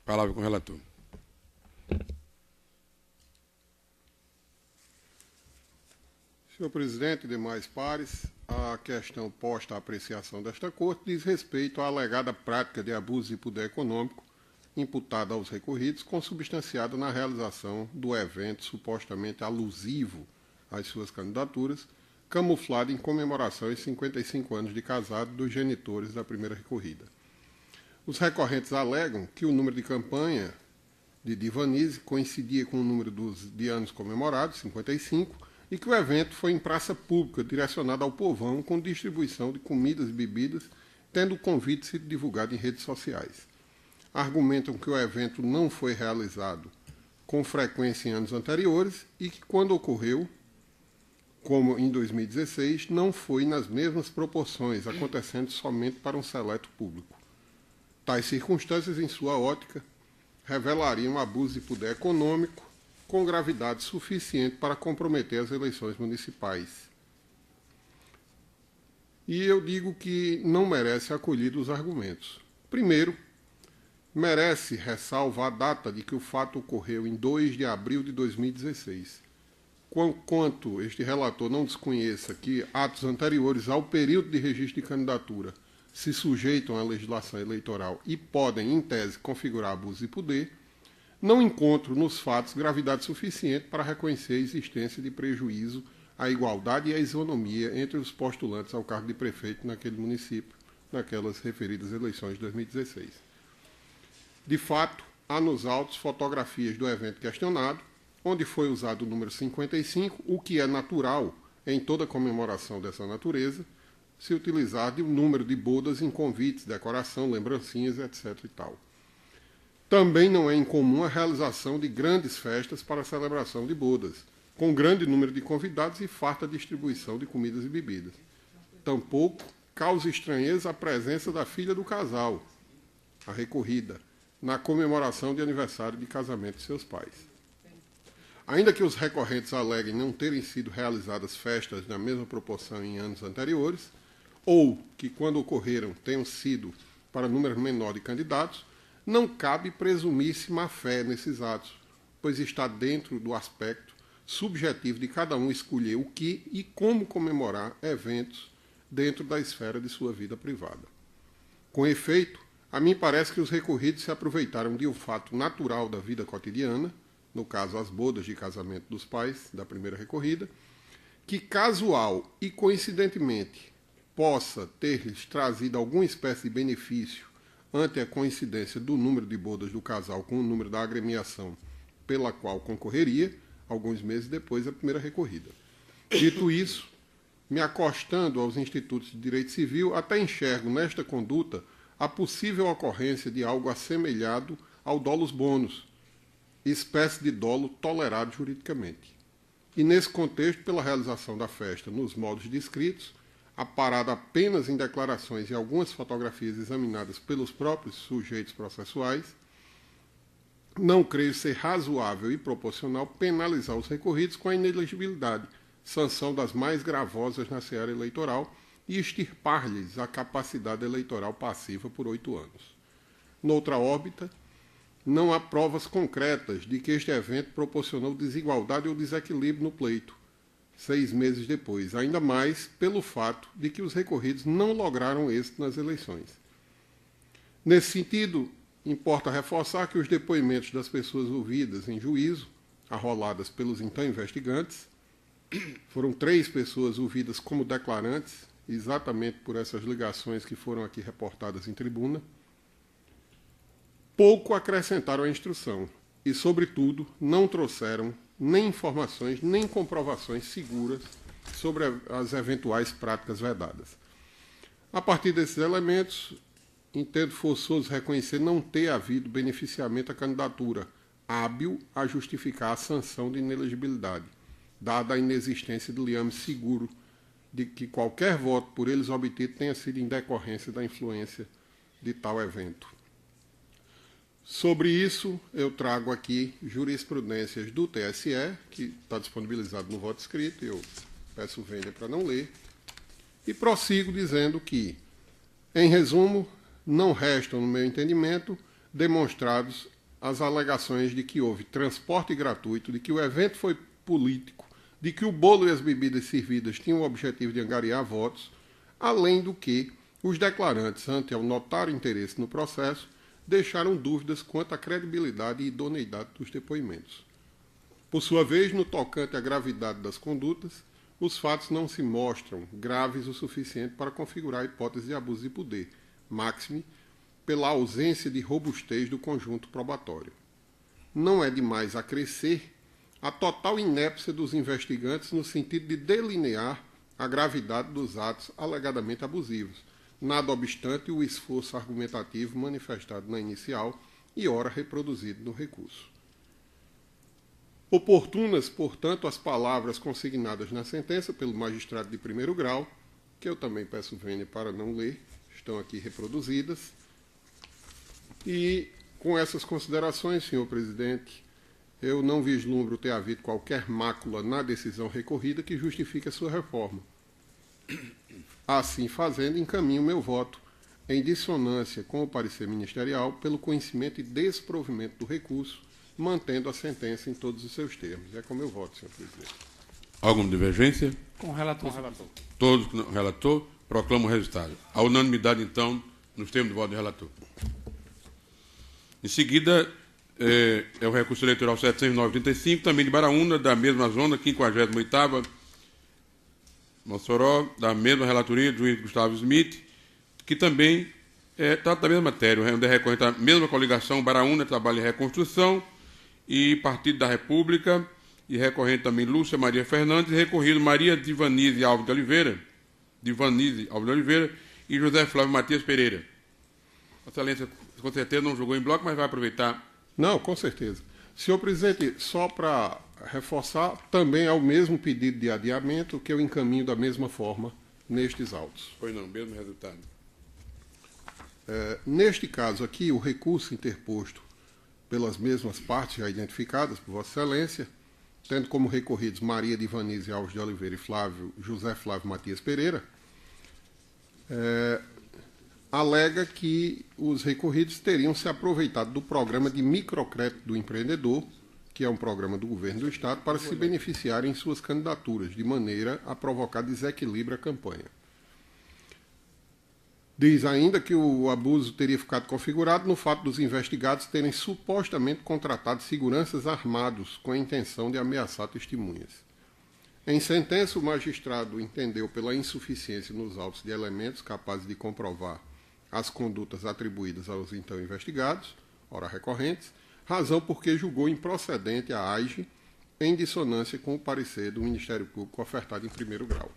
Palavra com o relator. Senhor presidente e demais pares, a questão posta à apreciação desta Corte diz respeito à alegada prática de abuso de poder econômico imputada aos recorridos, consubstanciada na realização do evento supostamente alusivo às suas candidaturas, camuflado em comemoração aos 55 anos de casado dos genitores da primeira recorrida. Os recorrentes alegam que o número de campanha de Divanise coincidia com o número de anos comemorados, 55, e que o evento foi em praça pública, direcionado ao povão, com distribuição de comidas e bebidas, tendo o convite sido divulgado em redes sociais. Argumentam que o evento não foi realizado com frequência em anos anteriores e que, quando ocorreu, como em 2016, não foi nas mesmas proporções, acontecendo somente para um seleto público. Tais circunstâncias, em sua ótica, revelariam abuso de poder econômico, com gravidade suficiente para comprometer as eleições municipais. E eu digo que não merece acolhido os argumentos. Primeiro, merece ressalva a data de que o fato ocorreu em 2 de abril de 2016. Quanto este relator não desconheça que atos anteriores ao período de registro de candidatura se sujeitam à legislação eleitoral e podem, em tese, configurar abuso de poder, não encontro nos fatos gravidade suficiente para reconhecer a existência de prejuízo à igualdade e à isonomia entre os postulantes ao cargo de prefeito naquele município, naquelas referidas eleições de 2016. De fato, há nos autos fotografias do evento questionado, onde foi usado o número 55, o que é natural em toda comemoração dessa natureza, se utilizar de um número de bodas em convites, decoração, lembrancinhas, etc. e tal. Também não é incomum a realização de grandes festas para a celebração de bodas, com grande número de convidados e farta distribuição de comidas e bebidas. Tampouco causa estranheza a presença da filha do casal, a recorrida, na comemoração de aniversário de casamento de seus pais. Ainda que os recorrentes aleguem não terem sido realizadas festas na mesma proporção em anos anteriores, ou que, quando ocorreram, tenham sido para número menor de candidatos, não cabe presumir-se má-fé nesses atos, pois está dentro do aspecto subjetivo de cada um escolher o que e como comemorar eventos dentro da esfera de sua vida privada. Com efeito, a mim parece que os recorridos se aproveitaram de um fato natural da vida cotidiana, no caso as bodas de casamento dos pais da primeira recorrida, que casual e coincidentemente possa ter-lhes trazido alguma espécie de benefício ante a coincidência do número de bodas do casal com o número da agremiação pela qual concorreria, alguns meses depois da primeira recorrida. Dito isso, me acostando aos institutos de direito civil, até enxergo nesta conduta a possível ocorrência de algo assemelhado ao dolus bonus, espécie de dolo tolerado juridicamente. E nesse contexto, pela realização da festa nos modos descritos, aparado apenas em declarações e algumas fotografias examinadas pelos próprios sujeitos processuais, não creio ser razoável e proporcional penalizar os recorridos com a inelegibilidade, sanção das mais gravosas na seara eleitoral, e extirpar-lhes a capacidade eleitoral passiva por 8 anos. Noutra órbita, não há provas concretas de que este evento proporcionou desigualdade ou desequilíbrio no pleito, 6 meses depois, ainda mais pelo fato de que os recorridos não lograram êxito nas eleições. Nesse sentido, importa reforçar que os depoimentos das pessoas ouvidas em juízo, arroladas pelos então investigantes, foram 3 pessoas ouvidas como declarantes exatamente por essas ligações que foram aqui reportadas em tribuna, pouco acrescentaram à instrução e, sobretudo, não trouxeram nem informações, nem comprovações seguras sobre as eventuais práticas vedadas. A partir desses elementos, entendo forçoso reconhecer não ter havido beneficiamento à candidatura, hábil a justificar a sanção de inelegibilidade, dada a inexistência de liame seguro de que qualquer voto por eles obtido tenha sido em decorrência da influência de tal evento. Sobre isso, eu trago aqui jurisprudências do TSE, que está disponibilizado no voto escrito, eu peço vênia para não ler, e prossigo dizendo que, em resumo, não restam, no meu entendimento, demonstrados as alegações de que houve transporte gratuito, de que o evento foi político, de que o bolo e as bebidas servidas tinham o objetivo de angariar votos, além do que os declarantes, ante ao notar interesse no processo, deixaram dúvidas quanto à credibilidade e idoneidade dos depoimentos. Por sua vez, no tocante à gravidade das condutas, os fatos não se mostram graves o suficiente para configurar a hipótese de abuso de poder, máxime pela ausência de robustez do conjunto probatório. Não é demais acrescer a total inépcia dos investigantes no sentido de delinear a gravidade dos atos alegadamente abusivos, nada obstante o esforço argumentativo manifestado na inicial e ora reproduzido no recurso. Oportunas, portanto, as palavras consignadas na sentença pelo magistrado de primeiro grau, que eu também peço vênia para não ler, estão aqui reproduzidas. E, com essas considerações, senhor presidente, eu não vislumbro ter havido qualquer mácula na decisão recorrida que justifique a sua reforma. Assim fazendo, encaminho meu voto em dissonância com o parecer ministerial pelo conhecimento e desprovimento do recurso, mantendo a sentença em todos os seus termos. É como eu voto, senhor presidente. Alguma divergência? Com o relator. Todos com o relator proclamam o resultado. A unanimidade, então, nos termos do voto do relator. Em seguida, é o recurso eleitoral 709-35, também de Baraúna, da mesma zona, 58ª, Mossoró, da mesma relatoria do juiz Gustavo Smith, que também trata da mesma matéria, onde é recorrente a mesma coligação, Baraúna, Trabalho e Reconstrução, e Partido da República, e recorrente também Lúcia Maria Fernandes, e recorrido Maria Divanise Alves de Oliveira, e José Flávio Matias Pereira. Excelência, com certeza não jogou em bloco, mas vai aproveitar. Não, com certeza. Senhor presidente, só para reforçar, também é o mesmo pedido de adiamento que eu encaminho da mesma forma nestes autos. Pois não, mesmo resultado. Neste caso aqui, o recurso interposto pelas mesmas partes já identificadas por Vossa Excelência, tendo como recorridos Maria Divanise Alves de Oliveira e José Flávio Matias Pereira, alega que os recorridos teriam se aproveitado do programa de microcrédito do empreendedor, que é um programa do governo do Estado, para se beneficiarem em suas candidaturas, de maneira a provocar desequilíbrio à campanha. Diz ainda que o abuso teria ficado configurado no fato dos investigados terem supostamente contratado seguranças armados com a intenção de ameaçar testemunhas. Em sentença, o magistrado entendeu pela insuficiência nos autos de elementos capazes de comprovar as condutas atribuídas aos então investigados, ora recorrentes, razão porque julgou improcedente a AIGE em dissonância com o parecer do Ministério Público ofertado em primeiro grau.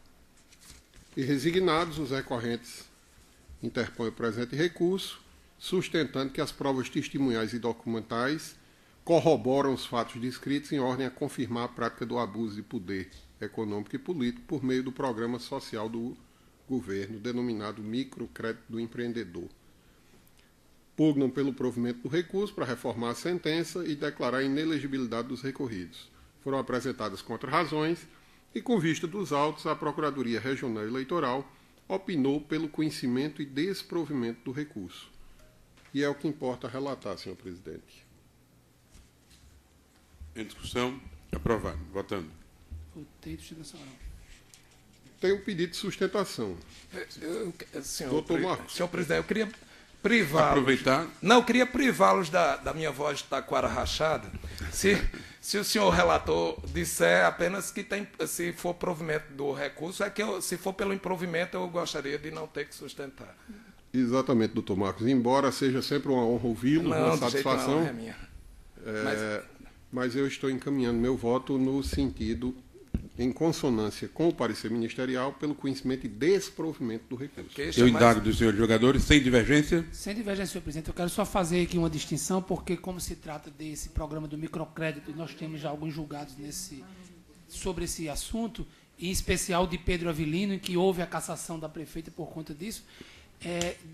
E resignados, os recorrentes interpõem o presente recurso, sustentando que as provas testemunhais e documentais corroboram os fatos descritos em ordem a confirmar a prática do abuso de poder econômico e político por meio do programa social do governo, denominado microcrédito do empreendedor. Pugnam pelo provimento do recurso para reformar a sentença e declarar a inelegibilidade dos recorridos. Foram apresentadas contra-razões e, com vista dos autos, a Procuradoria Regional Eleitoral opinou pelo conhecimento e desprovimento do recurso. E é o que importa relatar, senhor presidente. Em discussão, aprovado. Votando. Votei de sustentação. Tem um pedido de sustentação. Doutor Marcos. Senhor presidente, eu queria privá-los. Aproveitar. Não, eu queria privá-los da minha voz de taquara rachada. Se o senhor relator disser apenas que tem, se for provimento do recurso, se for pelo improvimento, eu gostaria de não ter que sustentar. Exatamente, doutor Marcos. Embora seja sempre uma honra ouvi-lo, uma satisfação, não, é minha. mas eu estou encaminhando meu voto no sentido, em consonância com o parecer ministerial, pelo conhecimento e desprovimento do recurso. Eu indago dos senhores jogadores, sem divergência. Sem divergência, senhor presidente, eu quero só fazer aqui uma distinção, porque como se trata desse programa do microcrédito, nós temos já alguns julgados sobre esse assunto, em especial de Pedro Avelino, em que houve a cassação da prefeita por conta disso,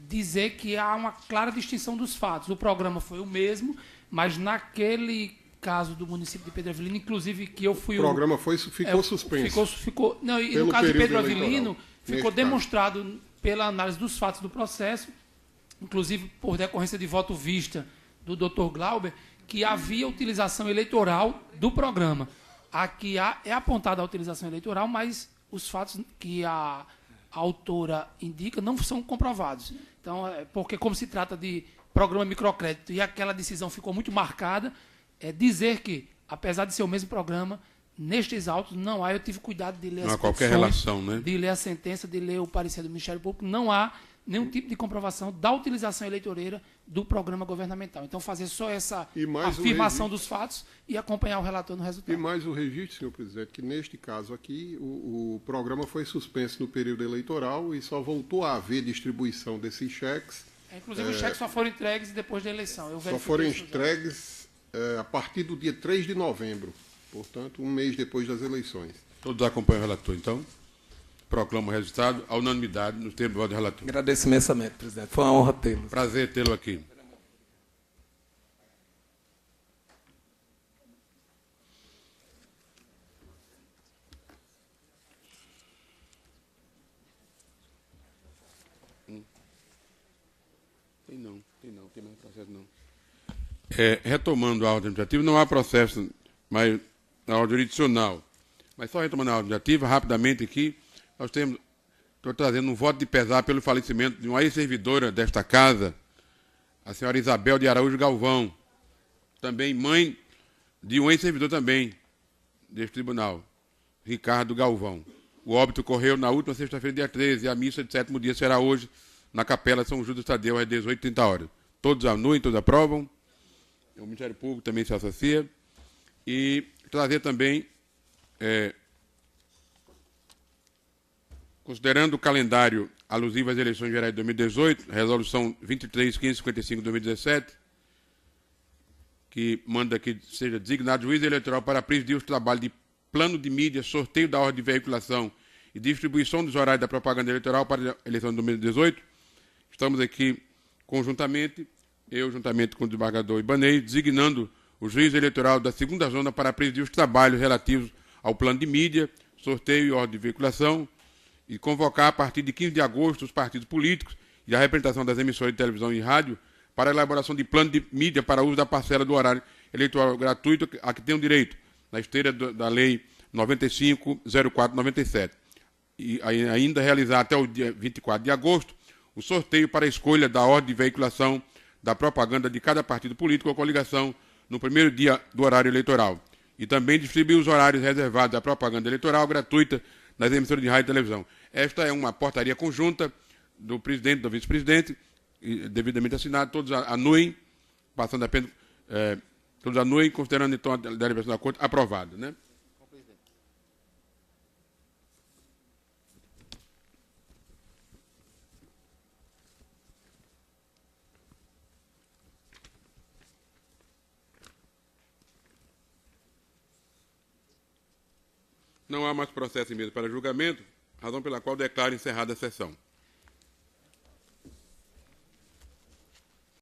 dizer que há uma clara distinção dos fatos. O programa foi o mesmo, mas naquele caso do município de Pedro Avelino, inclusive que eu fui... O programa ficou suspenso. Não, e no caso de Pedro Avelino, ficou demonstrado pela análise dos fatos do processo, inclusive por decorrência de voto vista do Dr. Glauber, que havia utilização eleitoral do programa. Aqui é apontada a utilização eleitoral, mas os fatos que a autora indica não são comprovados. Então, porque como se trata de programa microcrédito e aquela decisão ficou muito marcada, dizer que, apesar de ser o mesmo programa, nestes autos não há, eu tive cuidado de ler não há qualquer relação, né? De ler a sentença, de ler o parecer do Ministério Público, não há nenhum tipo de comprovação da utilização eleitoreira do programa governamental. Então, fazer só essa afirmação dos fatos e acompanhar o relator no resultado. E mais o registro, senhor presidente, que neste caso aqui, o programa foi suspenso no período eleitoral e só voltou a haver distribuição desses cheques. Inclusive, os cheques só foram entregues depois da eleição. Só foram entregues a partir do dia 3 de novembro, portanto, um mês depois das eleições. Todos acompanham o relator, então. Proclamo o resultado, à unanimidade, nos termos do voto do relator. Agradeço imensamente, presidente. Foi uma honra tê-lo. Prazer tê-lo aqui. Tem mais processo não. Retomando a ordem administrativa, não há processo, mas na ordem jurisdicional. Mas só retomando a ordem administrativa, rapidamente aqui, estou trazendo um voto de pesar pelo falecimento de uma ex-servidora desta casa, a senhora Isabel de Araújo Galvão, também mãe de um ex-servidor também deste tribunal, Ricardo Galvão. O óbito ocorreu na última sexta-feira, dia 13, e a missa de sétimo dia será hoje na Capela São Judas Tadeu, às 18h30. Todos anuem, todos aprovam. O Ministério Público também se associa. E trazer também, considerando o calendário alusivo às eleições gerais de 2018, resolução 23.555 de 2017, que manda que seja designado juiz eleitoral para presidir os trabalhos de plano de mídia, sorteio da ordem de veiculação e distribuição dos horários da propaganda eleitoral para a eleição de 2018. Estamos aqui conjuntamente, eu juntamente com o desembargador Ibanez, designando o juiz eleitoral da segunda zona para presidir os trabalhos relativos ao plano de mídia, sorteio e ordem de veiculação, e convocar a partir de 15 de agosto os partidos políticos e a representação das emissoras de televisão e rádio para a elaboração de plano de mídia para uso da parcela do horário eleitoral gratuito a que tenham direito, na esteira da Lei 95.04/97. E ainda realizar até o dia 24 de agosto o sorteio para a escolha da ordem de veiculação da propaganda de cada partido político ou coligação no primeiro dia do horário eleitoral. E também distribuir os horários reservados à propaganda eleitoral gratuita nas emissoras de rádio e televisão. Esta é uma portaria conjunta do presidente e do vice-presidente, devidamente assinado, todos anuem, passando apenas, todos anuem, considerando então a deliberação da Corte aprovada, né? Não há mais processo em mesa para julgamento, razão pela qual declaro encerrada a sessão.